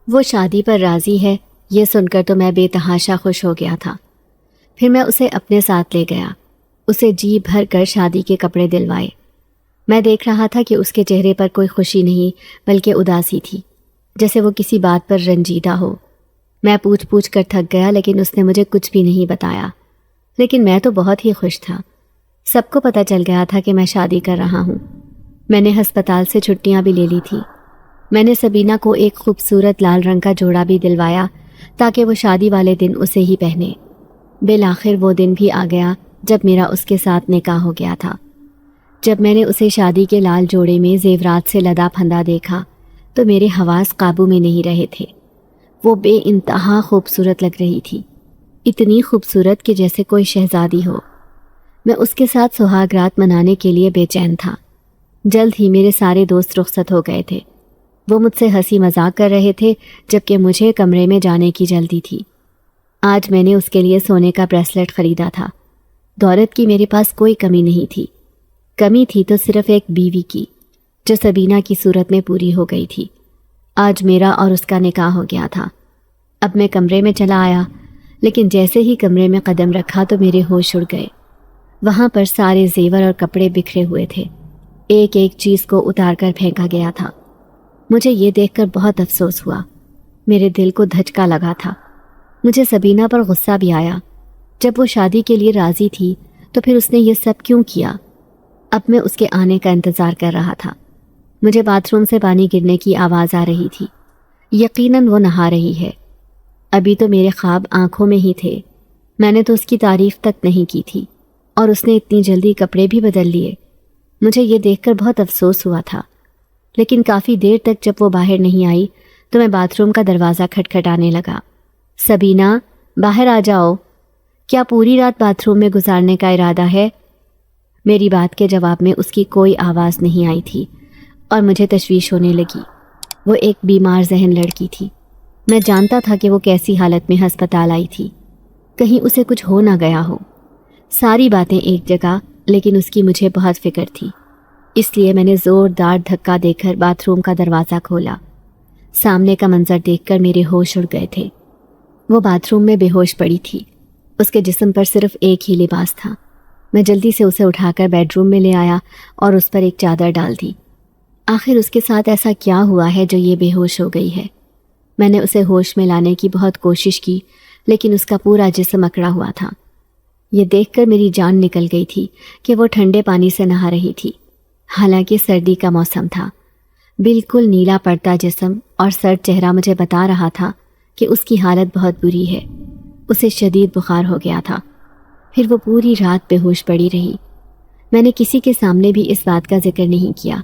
وہ شادی پر راضی ہے، یہ سن کر تو میں بے تحاشا خوش ہو گیا تھا۔ پھر میں اسے اپنے ساتھ لے گیا، اسے جی بھر کر شادی کے کپڑے دلوائے۔ میں دیکھ رہا تھا کہ اس کے چہرے پر کوئی خوشی نہیں بلکہ اداسی تھی، جیسے وہ کسی بات پر رنجیدہ ہو۔ میں پوچھ پوچھ کر تھک گیا، لیکن اس نے مجھے کچھ بھی نہیں بتایا، لیکن میں تو بہت ہی خوش تھا۔ سب کو پتہ چل گیا تھا کہ میں شادی کر رہا ہوں۔ میں نے ہسپتال سے چھٹیاں بھی لے لی تھی۔ میں نے سبینہ کو ایک خوبصورت لال رنگ کا جوڑا بھی دلوایا تاکہ وہ شادی والے دن اسے ہی پہنے۔ بالآخر وہ دن بھی آ گیا جب میرا اس کے ساتھ نکاح ہو گیا تھا۔ جب میں نے اسے شادی کے لال جوڑے میں زیورات سے لدا پھندا دیکھا تو میرے حواس قابو میں نہیں رہے تھے۔ وہ بے انتہا خوبصورت لگ رہی تھی، اتنی خوبصورت کہ جیسے کوئی شہزادی ہو۔ میں اس کے ساتھ سہاگ رات منانے کے لیے بے چین تھا۔ جلد ہی میرے سارے دوست رخصت ہو گئے تھے۔ وہ مجھ سے ہنسی مذاق کر رہے تھے جبکہ مجھے کمرے میں جانے کی جلدی تھی۔ آج میں نے اس کے لیے سونے کا بریسلٹ خریدا تھا۔ دولت کی میرے پاس کوئی کمی نہیں تھی، کمی تھی تو صرف ایک بیوی کی، جو سبینہ کی صورت میں پوری ہو گئی تھی۔ آج میرا اور اس کا نکاح ہو گیا تھا۔ اب میں کمرے میں چلا آیا، لیکن جیسے ہی کمرے میں قدم رکھا تو میرے ہوش اڑ گئے۔ وہاں پر سارے زیور اور کپڑے بکھرے ہوئے تھے، ایک ایک چیز کو اتار کر پھینکا گیا تھا۔ مجھے یہ دیکھ کر بہت افسوس ہوا، میرے دل کو دھچکا لگا تھا۔ مجھے سبینہ پر غصہ بھی آیا۔ جب وہ شادی کے لیے راضی تھی تو پھر اس نے یہ سب کیوں کیا؟ اب میں اس کے آنے کا انتظار کر رہا تھا۔ مجھے باتھ روم سے پانی گرنے کی آواز آ رہی تھی، یقیناً وہ نہا رہی ہے۔ ابھی تو میرے خواب آنکھوں میں ہی تھے، میں نے تو اس کی تعریف تک نہیں کی تھی، اور اس نے اتنی جلدی کپڑے بھی بدل لیے۔ مجھے یہ دیکھ کر بہت افسوس ہوا تھا، لیکن کافی دیر تک جب وہ باہر نہیں آئی تو میں باتھ روم کا دروازہ کھٹکھٹانے لگا۔ سبینہ، باہر آ جاؤ، کیا پوری رات باتھ روم میں گزارنے کا ارادہ ہے؟ میری بات کے جواب میں اس کی کوئی آواز نہیں آئی تھی اور مجھے تشویش ہونے لگی۔ وہ ایک بیمار ذہن لڑکی تھی۔ میں جانتا تھا کہ وہ کیسی حالت میں ہسپتال آئی تھی، کہیں اسے کچھ ہو نہ گیا ہو۔ ساری باتیں ایک جگہ، لیکن اس کی مجھے بہت فکر تھی، اس لیے میں نے زوردار دھکا دے کر باتھ روم کا دروازہ کھولا۔ سامنے کا منظر دیکھ کر میرے ہوش اڑ گئے تھے۔ وہ باتھ روم میں بے ہوش پڑی تھی، اس کے جسم پر صرف ایک ہی لباس تھا۔ میں جلدی سے اسے اٹھا کر بیڈ روم میں لے آیا اور اس پر ایک چادر ڈال دی۔ آخر اس کے ساتھ ایسا کیا ہوا ہے جو یہ بے ہوش ہو گئی ہے؟ میں نے اسے ہوش میں لانے کی بہت کوشش کی، لیکن اس کا پورا جسم اکڑا ہوا تھا۔ یہ دیکھ کر میری جان نکل گئی تھی کہ وہ ٹھنڈے پانی سے نہا رہی تھی، حالانکہ سردی کا موسم تھا۔ بالکل نیلا پڑتا جسم اور سرد چہرہ مجھے بتا رہا تھا کہ اس کی حالت بہت بری ہے، اسے شدید بخار ہو گیا تھا۔ پھر وہ پوری رات بے ہوش پڑی رہی۔ میں نے کسی کے سامنے بھی اس بات کا ذکر نہیں کیا۔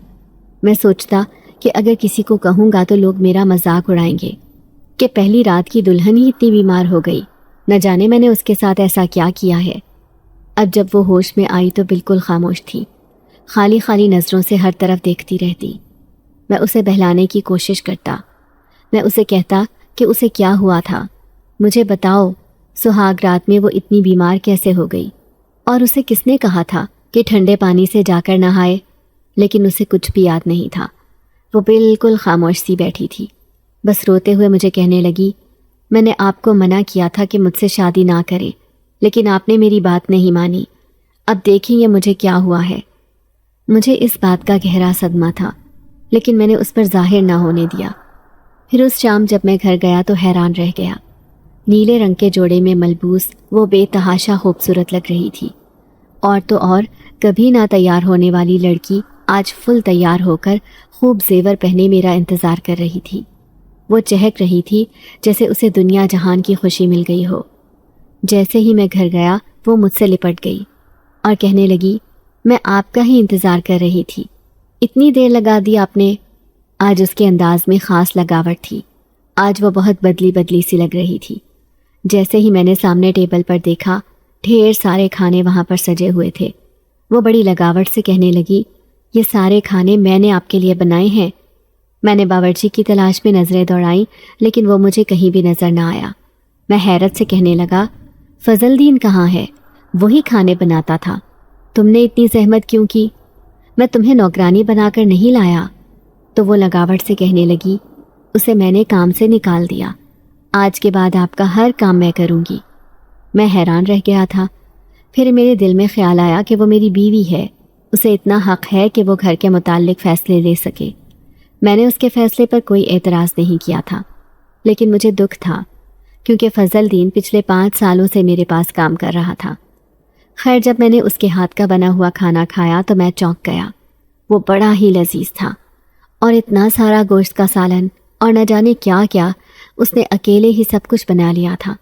میں سوچتا کہ اگر کسی کو کہوں گا تو لوگ میرا مذاق اڑائیں گے کہ پہلی رات کی دلہن ہی اتنی بیمار ہو گئی، نہ جانے میں نے اس کے ساتھ ایسا کیا کیا ہے۔ اب جب وہ ہوش میں آئی تو بالکل خاموش تھی، خالی خالی نظروں سے ہر طرف دیکھتی رہتی۔ میں اسے بہلانے کی کوشش کرتا، میں اسے کہتا کہ اسے کیا ہوا تھا، مجھے بتاؤ، سہاگ رات میں وہ اتنی بیمار کیسے ہو گئی، اور اسے کس نے کہا تھا کہ ٹھنڈے پانی سے جا کر نہائے، لیکن اسے کچھ بھی یاد نہیں تھا۔ وہ بالکل خاموش سی بیٹھی تھی، بس روتے ہوئے مجھے کہنے لگی، میں نے آپ کو منع کیا تھا کہ مجھ سے شادی نہ کرے، لیکن آپ نے میری بات نہیں مانی، اب دیکھیں یہ مجھے کیا ہوا ہے۔ مجھے اس بات کا گہرا صدمہ تھا، لیکن میں نے اس پر ظاہر نہ ہونے دیا۔ پھر اس شام جب میں گھر گیا تو حیران رہ گیا۔ نیلے رنگ کے جوڑے میں ملبوس وہ بے تحاشا خوبصورت لگ رہی تھی، اور تو اور کبھی نہ تیار ہونے والی لڑکی آج فل تیار ہو کر خوب زیور پہنے میرا انتظار کر رہی تھی۔ وہ چہک رہی تھی جیسے اسے دنیا جہان کی خوشی مل گئی ہو۔ جیسے ہی میں گھر گیا وہ مجھ سے لپٹ گئی اور کہنے لگی، میں آپ کا ہی انتظار کر رہی تھی، اتنی دیر لگا دی آپ نے۔ آج اس کے انداز میں خاص لگاوٹ تھی، آج وہ بہت بدلی سی لگ رہی تھی۔ جیسے ہی میں نے سامنے ٹیبل پر دیکھا، ڈھیر سارے کھانے وہاں پر سجے ہوئے تھے۔ وہ بڑی لگاوٹ سے کہنے لگی، یہ سارے کھانے میں نے آپ کے لیے بنائے ہیں۔ میں نے باورچی کی تلاش میں نظریں دوڑائیں، لیکن وہ مجھے کہیں بھی نظر نہ آیا۔ میں حیرت سے کہنے لگا، فضل دین کہاں ہے؟ وہی کھانے بناتا تھا، تم نے اتنی زحمت کیوں کی؟ میں تمہیں نوکرانی بنا کر نہیں لایا۔ تو وہ لگاوٹ سے کہنے لگی، اسے میں نے کام سے نکال دیا، آج کے بعد آپ کا ہر کام میں کروں گی۔ میں حیران رہ گیا تھا۔ پھر میرے دل میں خیال آیا کہ وہ میری بیوی ہے، اسے اتنا حق ہے کہ وہ گھر کے متعلق فیصلے لے سکے۔ میں نے اس کے فیصلے پر کوئی اعتراض نہیں کیا تھا، لیکن مجھے دکھ تھا کیونکہ فضل دین پچھلے 5 سالوں سے میرے پاس کام کر رہا تھا۔ خیر جب میں نے اس کے ہاتھ کا بنا ہوا کھانا کھایا تو میں چونک گیا۔ وہ بڑا ہی لذیذ تھا، اور اتنا سارا گوشت کا سالن اور نہ جانے کیا کیا، اس نے اکیلے ہی سب کچھ بنا لیا تھا۔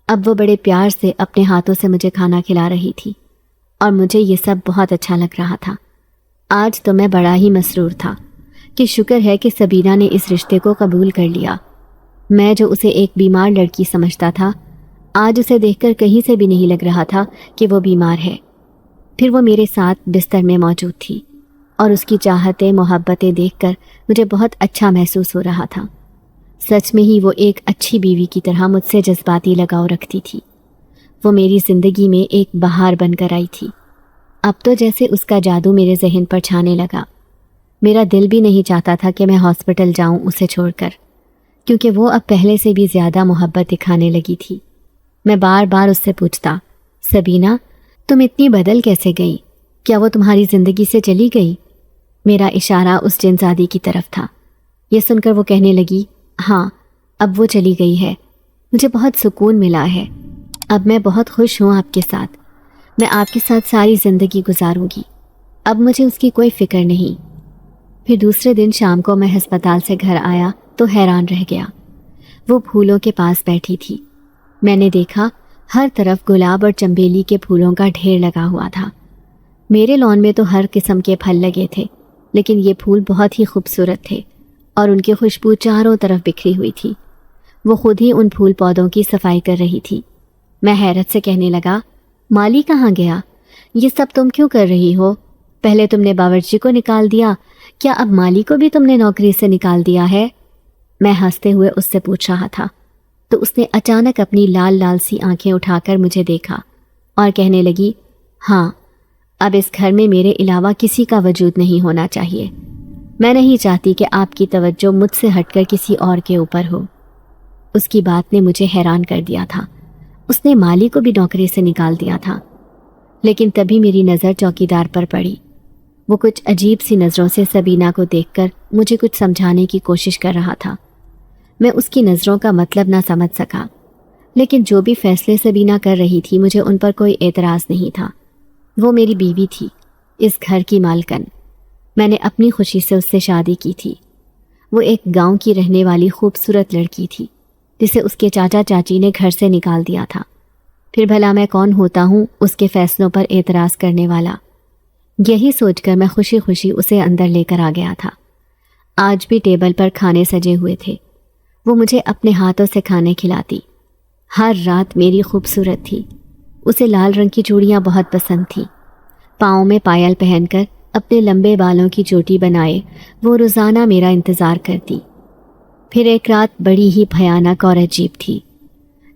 اب وہ بڑے پیار سے اپنے ہاتھوں سے مجھے کھانا کھلا رہی تھی، اور مجھے یہ سب بہت اچھا لگ رہا تھا۔ آج تو میں بڑا ہی مسرور تھا کہ شکر ہے کہ سبینہ نے اس رشتے کو قبول کر لیا۔ میں جو اسے ایک بیمار لڑکی سمجھتا تھا، آج اسے دیکھ کر کہیں سے بھی نہیں لگ رہا تھا کہ وہ بیمار ہے۔ پھر وہ میرے ساتھ بستر میں موجود تھی، اور اس کی چاہتیں محبتیں دیکھ کر مجھے بہت اچھا محسوس ہو رہا تھا۔ سچ میں ہی وہ ایک اچھی بیوی کی طرح مجھ سے جذباتی لگاؤ رکھتی تھی۔ وہ میری زندگی میں ایک بہار بن کر آئی تھی۔ اب تو جیسے اس کا جادو میرے ذہن پر چھانے لگا۔ میرا دل بھی نہیں چاہتا تھا کہ میں ہاسپٹل جاؤں اسے چھوڑ کر، کیونکہ وہ اب پہلے سے بھی زیادہ محبت دکھانے لگی تھی۔ میں بار بار اس سے پوچھتا، سبینہ تم اتنی بدل کیسے گئی؟ کیا وہ تمہاری زندگی سے چلی گئی؟ میرا اشارہ اس جنزادی کی طرف تھا۔ یہ سن کر وہ کہنے لگی، ہاں اب وہ چلی گئی ہے، مجھے بہت سکون ملا ہے، اب میں بہت خوش ہوں آپ کے ساتھ، میں آپ کے ساتھ ساری زندگی گزاروں گی، اب مجھے اس کی کوئی فکر نہیں۔ پھر دوسرے دن شام کو میں ہسپتال سے گھر آیا تو حیران رہ گیا۔ وہ پھولوں کے پاس بیٹھی تھی۔ میں نے دیکھا ہر طرف گلاب اور چنبیلی کے پھولوں کا ڈھیر لگا ہوا تھا۔ میرے لان میں تو ہر قسم کے پھل لگے تھے، لیکن یہ پھول بہت ہی خوبصورت تھے اور ان کی خوشبو چاروں طرف بکھری ہوئی تھی۔ وہ خود ہی ان پھول پودوں کی صفائی کر رہی تھی۔ میں حیرت سے کہنے لگا، مالی کہاں گیا؟ یہ سب تم کیوں کر رہی ہو؟ پہلے تم نے باورچی کو نکال دیا، کیا اب مالی کو بھی تم نے نوکری سے نکال دیا ہے؟ میں ہنستے ہوئے اس سے پوچھ رہا تھا تو اس نے اچانک اپنی لال لال سی آنکھیں اٹھا کر مجھے دیکھا اور کہنے لگی، ہاں اب اس گھر میں میرے علاوہ کسی کا وجود نہیں ہونا چاہیے۔ میں نہیں چاہتی کہ آپ کی توجہ مجھ سے ہٹ کر کسی اور کے اوپر ہو۔ اس کی بات نے مجھے حیران کر دیا تھا۔ اس نے مالی کو بھی نوکری سے نکال دیا تھا، لیکن تبھی میری نظر چوکیدار پر پڑی۔ وہ کچھ عجیب سی نظروں سے سبینہ کو دیکھ کر مجھے کچھ سمجھانے کی کوشش کر رہا تھا۔ میں اس کی نظروں کا مطلب نہ سمجھ سکا، لیکن جو بھی فیصلے سبینہ کر رہی تھی مجھے ان پر کوئی اعتراض نہیں تھا۔ وہ میری بیوی تھی، اس گھر کی مالکن۔ میں نے اپنی خوشی سے اس سے شادی کی تھی۔ وہ ایک گاؤں کی رہنے والی خوبصورت لڑکی تھی جسے اس کے چاچا چاچی نے گھر سے نکال دیا تھا۔ پھر بھلا میں کون ہوتا ہوں اس کے فیصلوں پر اعتراض کرنے والا؟ یہی سوچ کر میں خوشی خوشی اسے اندر لے کر آ گیا تھا۔ آج بھی ٹیبل پر کھانے سجے ہوئے تھے۔ وہ مجھے اپنے ہاتھوں سے کھانے کھلاتی۔ ہر رات میری خوبصورت تھی۔ اسے لال رنگ کی چوڑیاں بہت پسند تھیں۔ پاؤں میں پائل پہن کر اپنے لمبے بالوں کی چوٹی بنائے وہ روزانہ میرا انتظار کرتی۔ پھر ایک رات بڑی ہی بھیانک اور عجیب تھی۔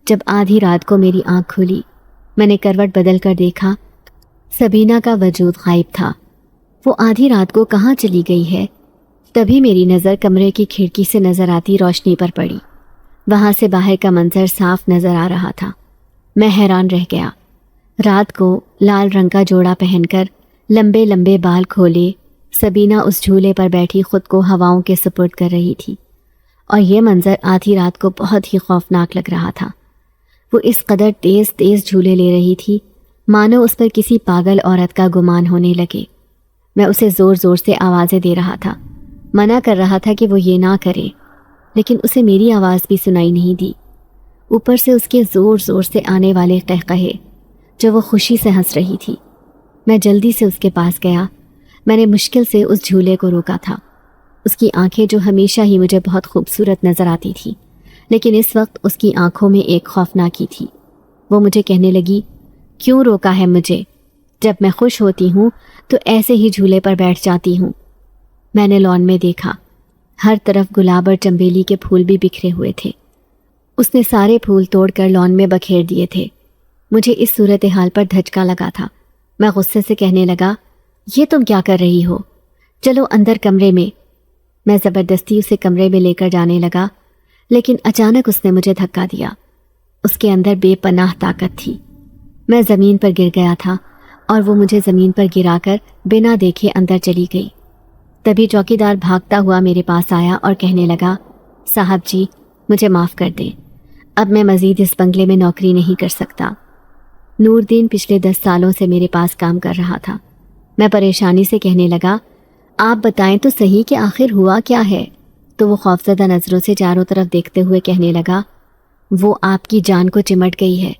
جب آدھی رات کو میری آنکھ کھلی، میں نے کروٹ بدل کر دیکھا، سبینہ کا وجود غائب تھا۔ وہ آدھی رات کو کہاں چلی گئی ہے؟ تبھی میری نظر کمرے کی کھڑکی سے نظر آتی روشنی پر پڑی۔ وہاں سے باہر کا منظر صاف نظر آ رہا تھا۔ میں حیران رہ گیا۔ رات کو لال رنگ کا جوڑا پہن کر لمبے لمبے بال کھولے سبینہ اس جھولے پر بیٹھی خود کو ہواؤں کے سپرد کر رہی تھی، اور یہ منظر آدھی رات کو بہت ہی خوفناک لگ رہا تھا۔ وہ اس قدر تیز تیز جھولے لے رہی تھی مانو اس پر کسی پاگل عورت کا گمان ہونے لگے۔ میں اسے زور زور سے آوازیں دے رہا تھا، منع کر رہا تھا کہ وہ یہ نہ کرے، لیکن اسے میری آواز بھی سنائی نہیں دی۔ اوپر سے اس کے زور زور سے آنے والے قہقہے جو وہ خوشی سے ہنس رہی تھی۔ میں جلدی سے اس کے پاس گیا۔ میں نے مشکل سے اس جھولے کو روکا تھا۔ اس کی آنکھیں جو ہمیشہ ہی مجھے بہت خوبصورت نظر آتی تھی، لیکن اس وقت اس کی آنکھوں میں ایک خوفناکی تھی۔ وہ مجھے کہنے لگی، کیوں روکا ہے مجھے؟ جب میں خوش ہوتی ہوں تو ایسے ہی جھولے پر بیٹھ جاتی ہوں۔ میں نے لان میں دیکھا، ہر طرف گلاب اور چنبیلی کے پھول بھی بکھرے ہوئے تھے۔ اس نے سارے پھول توڑ کر لان میں بکھیر دیے تھے۔ مجھے اس صورتحال پر دھچکا لگا تھا۔ میں غصے سے کہنے لگا، یہ تم کیا کر رہی ہو؟ چلو اندر کمرے میں۔ میں زبردستی اسے کمرے میں لے کر جانے لگا، لیکن اچانک اس نے مجھے دھکا دیا۔ اس کے اندر بے پناہ طاقت تھی۔ میں زمین پر گر گیا تھا اور وہ مجھے زمین پر گرا کر بنا دیکھے اندر چلی گئی۔ تبھی چوکیدار بھاگتا ہوا میرے پاس آیا اور کہنے لگا، صاحب جی مجھے معاف کر دیں، اب میں مزید اس بنگلے میں نوکری نہیں کر سکتا۔ نور دین پچھلے 10 سالوں سے میرے پاس کام کر رہا تھا۔ میں پریشانی سے کہنے لگا، آپ بتائیں تو صحیح کہ آخر ہوا کیا ہے؟ تو وہ خوفزدہ نظروں سے چاروں طرف دیکھتے ہوئے کہنے لگا، وہ آپ کی جان کو چمٹ گئی ہے،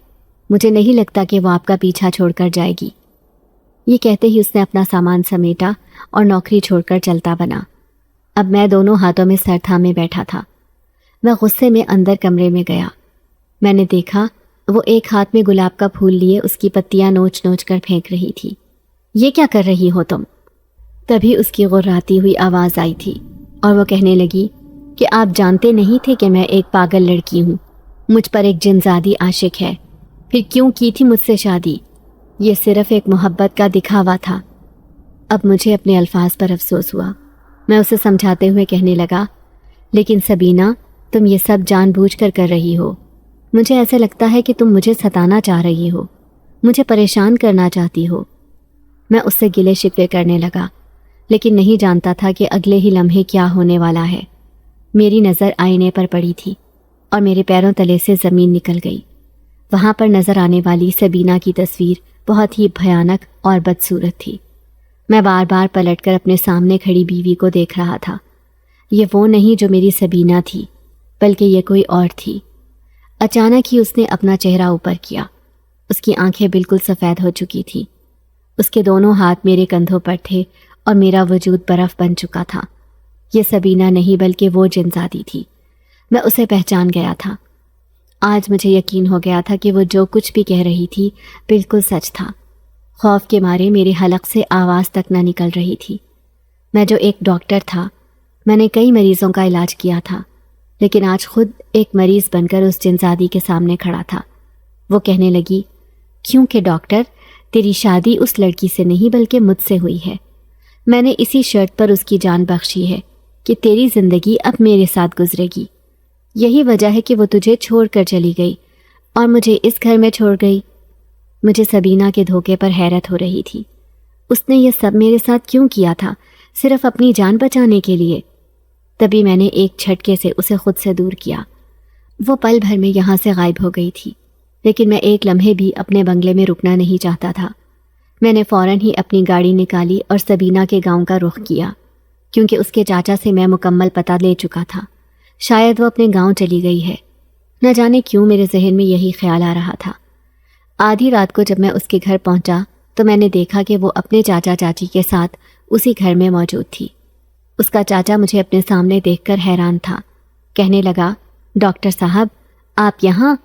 مجھے نہیں لگتا کہ وہ آپ کا پیچھا چھوڑ کر جائے گی۔ یہ کہتے ہی اس نے اپنا سامان سمیٹا اور نوکری چھوڑ کر چلتا بنا۔ اب میں دونوں ہاتھوں میں سر تھامے بیٹھا تھا۔ میں غصے میں اندر کمرے میں گیا۔ میں نے دیکھا وہ ایک ہاتھ میں گلاب کا پھول لیے اس کی پتیاں نوچ نوچ کر پھینک رہی تھی۔ یہ کیا کر رہی ہو تم؟ تبھی اس کی غراتی ہوئی آواز آئی تھی اور وہ کہنے لگی کہ آپ جانتے نہیں تھے کہ میں ایک پاگل لڑکی ہوں، مجھ پر ایک جنزادی عاشق ہے، پھر کیوں کی تھی مجھ سے شادی؟ یہ صرف ایک محبت کا دکھاوا تھا۔ اب مجھے اپنے الفاظ پر افسوس ہوا۔ میں اسے سمجھاتے ہوئے کہنے لگا، لیکن سبینہ تم یہ سب جان بوجھ کر رہی ہو۔ مجھے ایسا لگتا ہے کہ تم مجھے ستانا چاہ رہی ہو، مجھے پریشان کرنا چاہتی ہو۔ میں اس سے گلے شکوے کرنے لگا، لیکن نہیں جانتا تھا کہ اگلے ہی لمحے کیا ہونے والا ہے۔ میری نظر آئینے پر پڑی تھی اور میرے پیروں تلے سے زمین نکل گئی۔ وہاں پر نظر آنے والی سبینہ کی تصویر بہت ہی بھیانک اور بدصورت تھی۔ میں بار بار پلٹ کر اپنے سامنے کھڑی بیوی کو دیکھ رہا تھا۔ یہ وہ نہیں جو میری سبینہ تھی، بلکہ یہ کوئی اور تھی۔ اچانک ہی اس نے اپنا چہرہ اوپر کیا۔ اس کی آنکھیں بالکل سفید ہو چکی تھی۔ اس کے دونوں ہاتھ میرے کندھوں پر تھے اور میرا وجود برف بن چکا تھا۔ یہ سبینہ نہیں بلکہ وہ جنزادی تھی۔ میں اسے پہچان گیا تھا۔ آج مجھے یقین ہو گیا تھا کہ وہ جو کچھ بھی کہہ رہی تھی بالکل سچ تھا۔ خوف کے مارے میرے حلق سے آواز تک نہ نکل رہی تھی۔ میں جو ایک ڈاکٹر تھا، میں نے کئی مریضوں کا علاج کیا تھا، لیکن آج خود ایک مریض بن کر اس جنزادی کے سامنے کھڑا تھا۔ وہ کہنے لگی، کیونکہ ڈاکٹر تیری شادی اس لڑکی سے نہیں بلکہ مجھ سے ہوئی ہے۔ میں نے اسی شرط پر اس کی جان بخشی ہے کہ تیری زندگی اب میرے ساتھ گزرے گی۔ یہی وجہ ہے کہ وہ تجھے چھوڑ کر چلی گئی اور مجھے اس گھر میں چھوڑ گئی۔ مجھے سبینہ کے دھوکے پر حیرت ہو رہی تھی۔ اس نے یہ سب میرے ساتھ کیوں کیا تھا؟ صرف اپنی جان بچانے کے لیے۔ تبھی میں نے ایک جھٹکے سے اسے خود سے دور کیا۔ وہ پل بھر میں یہاں سے غائب ہو گئی تھی، لیکن میں ایک لمحے بھی اپنے بنگلے میں رکنا نہیں چاہتا تھا۔ میں نے فوراً ہی اپنی گاڑی نکالی اور سبینہ کے گاؤں کا رخ کیا، کیونکہ اس کے چاچا سے میں مکمل پتہ لے چکا تھا۔ شاید وہ اپنے گاؤں چلی گئی ہے۔ نہ جانے کیوں میرے ذہن میں یہی خیال آ رہا تھا۔ آدھی رات کو جب میں اس کے گھر پہنچا تو میں نے دیکھا کہ وہ اپنے چاچا چاچی کے ساتھ اسی گھر میں موجود تھی۔ اس کا چاچا مجھے اپنے سامنے دیکھ کر حیران تھا۔ کہنے لگا، ڈاکٹر صاحب آپ یہاں؟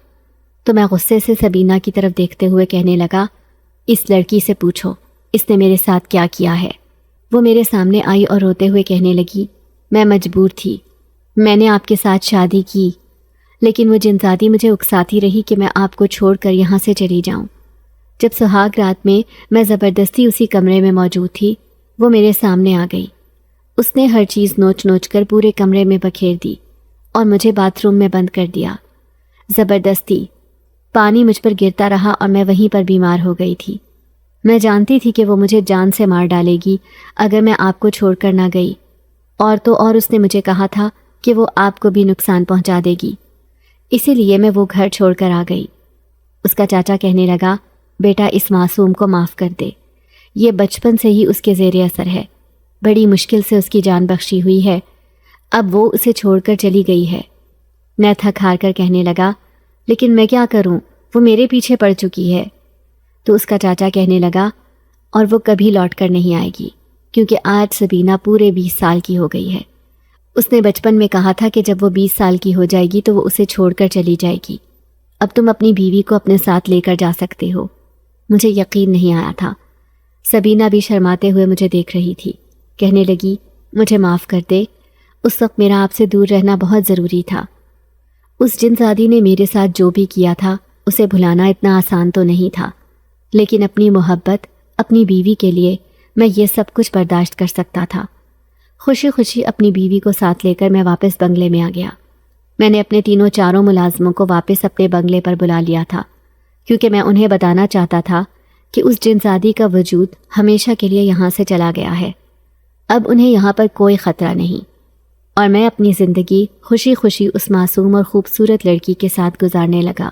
تو میں غصے سے سبینہ کی طرف دیکھتے ہوئے کہنے لگا، اس لڑکی سے پوچھو اس نے میرے ساتھ کیا کیا ہے۔ وہ میرے سامنے آئی اور روتے ہوئے کہنے لگی، میں مجبور تھی، میں نے آپ کے ساتھ شادی کی، لیکن وہ جنزادی مجھے اکساتی رہی کہ میں آپ کو چھوڑ کر یہاں سے چلی جاؤں۔ جب سہاگ رات میں زبردستی اسی کمرے میں موجود تھی، وہ میرے سامنے آ گئی۔ اس نے ہر چیز نوچ نوچ کر پورے کمرے میں بکھیر دی اور مجھے باتھ روم میں بند کر دیا۔ زبردستی پانی مجھ پر گرتا رہا اور میں وہیں پر بیمار ہو گئی تھی۔ میں جانتی تھی کہ وہ مجھے جان سے مار ڈالے گی اگر میں آپ کو چھوڑ کر نہ گئی، اور تو اور اس نے مجھے کہا تھا کہ وہ آپ کو بھی نقصان پہنچا دے گی، اسی لیے میں وہ گھر چھوڑ کر آ گئی۔ اس کا چاچا کہنے لگا، بیٹا اس معصوم کو معاف کر دے، یہ بچپن سے ہی اس کے زیر اثر ہے، بڑی مشکل سے اس کی جان بخشی ہوئی ہے، اب وہ اسے چھوڑ کر چلی گئی ہے۔ میں تھک ہار کر کہنے لگا، لیکن میں کیا کروں، وہ میرے پیچھے پڑ چکی ہے۔ تو اس کا چاچا کہنے لگا، اور وہ کبھی لوٹ کر نہیں آئے گی، کیونکہ آج سبینہ پورے 20 سال کی ہو گئی ہے۔ اس نے بچپن میں کہا تھا کہ جب وہ 20 سال کی ہو جائے گی تو وہ اسے چھوڑ کر چلی جائے گی۔ اب تم اپنی بیوی کو اپنے ساتھ لے کر جا سکتے ہو۔ مجھے یقین نہیں آیا تھا۔ سبینہ بھی شرماتے ہوئے مجھے دیکھ رہی تھی، کہنے لگی، مجھے معاف کر دے، اس وقت میرا آپ سے دور رہنا بہت ضروری تھا۔ اس جنزادی نے میرے ساتھ جو بھی کیا تھا اسے بھلانا اتنا آسان تو نہیں تھا، لیکن اپنی محبت، اپنی بیوی کے لیے میں یہ سب کچھ برداشت کر سکتا تھا۔ خوشی خوشی اپنی بیوی کو ساتھ لے کر میں واپس بنگلے میں آ گیا۔ میں نے اپنے تینوں چاروں ملازموں کو واپس اپنے بنگلے پر بلا لیا تھا، کیونکہ میں انہیں بتانا چاہتا تھا کہ اس جنزادی کا وجود ہمیشہ کے لیے یہاں سے چلا گیا ہے، اب انہیں یہاں پر کوئی خطرہ نہیں، اور میں اپنی زندگی خوشی خوشی اس معصوم اور خوبصورت لڑکی کے ساتھ گزارنے لگا۔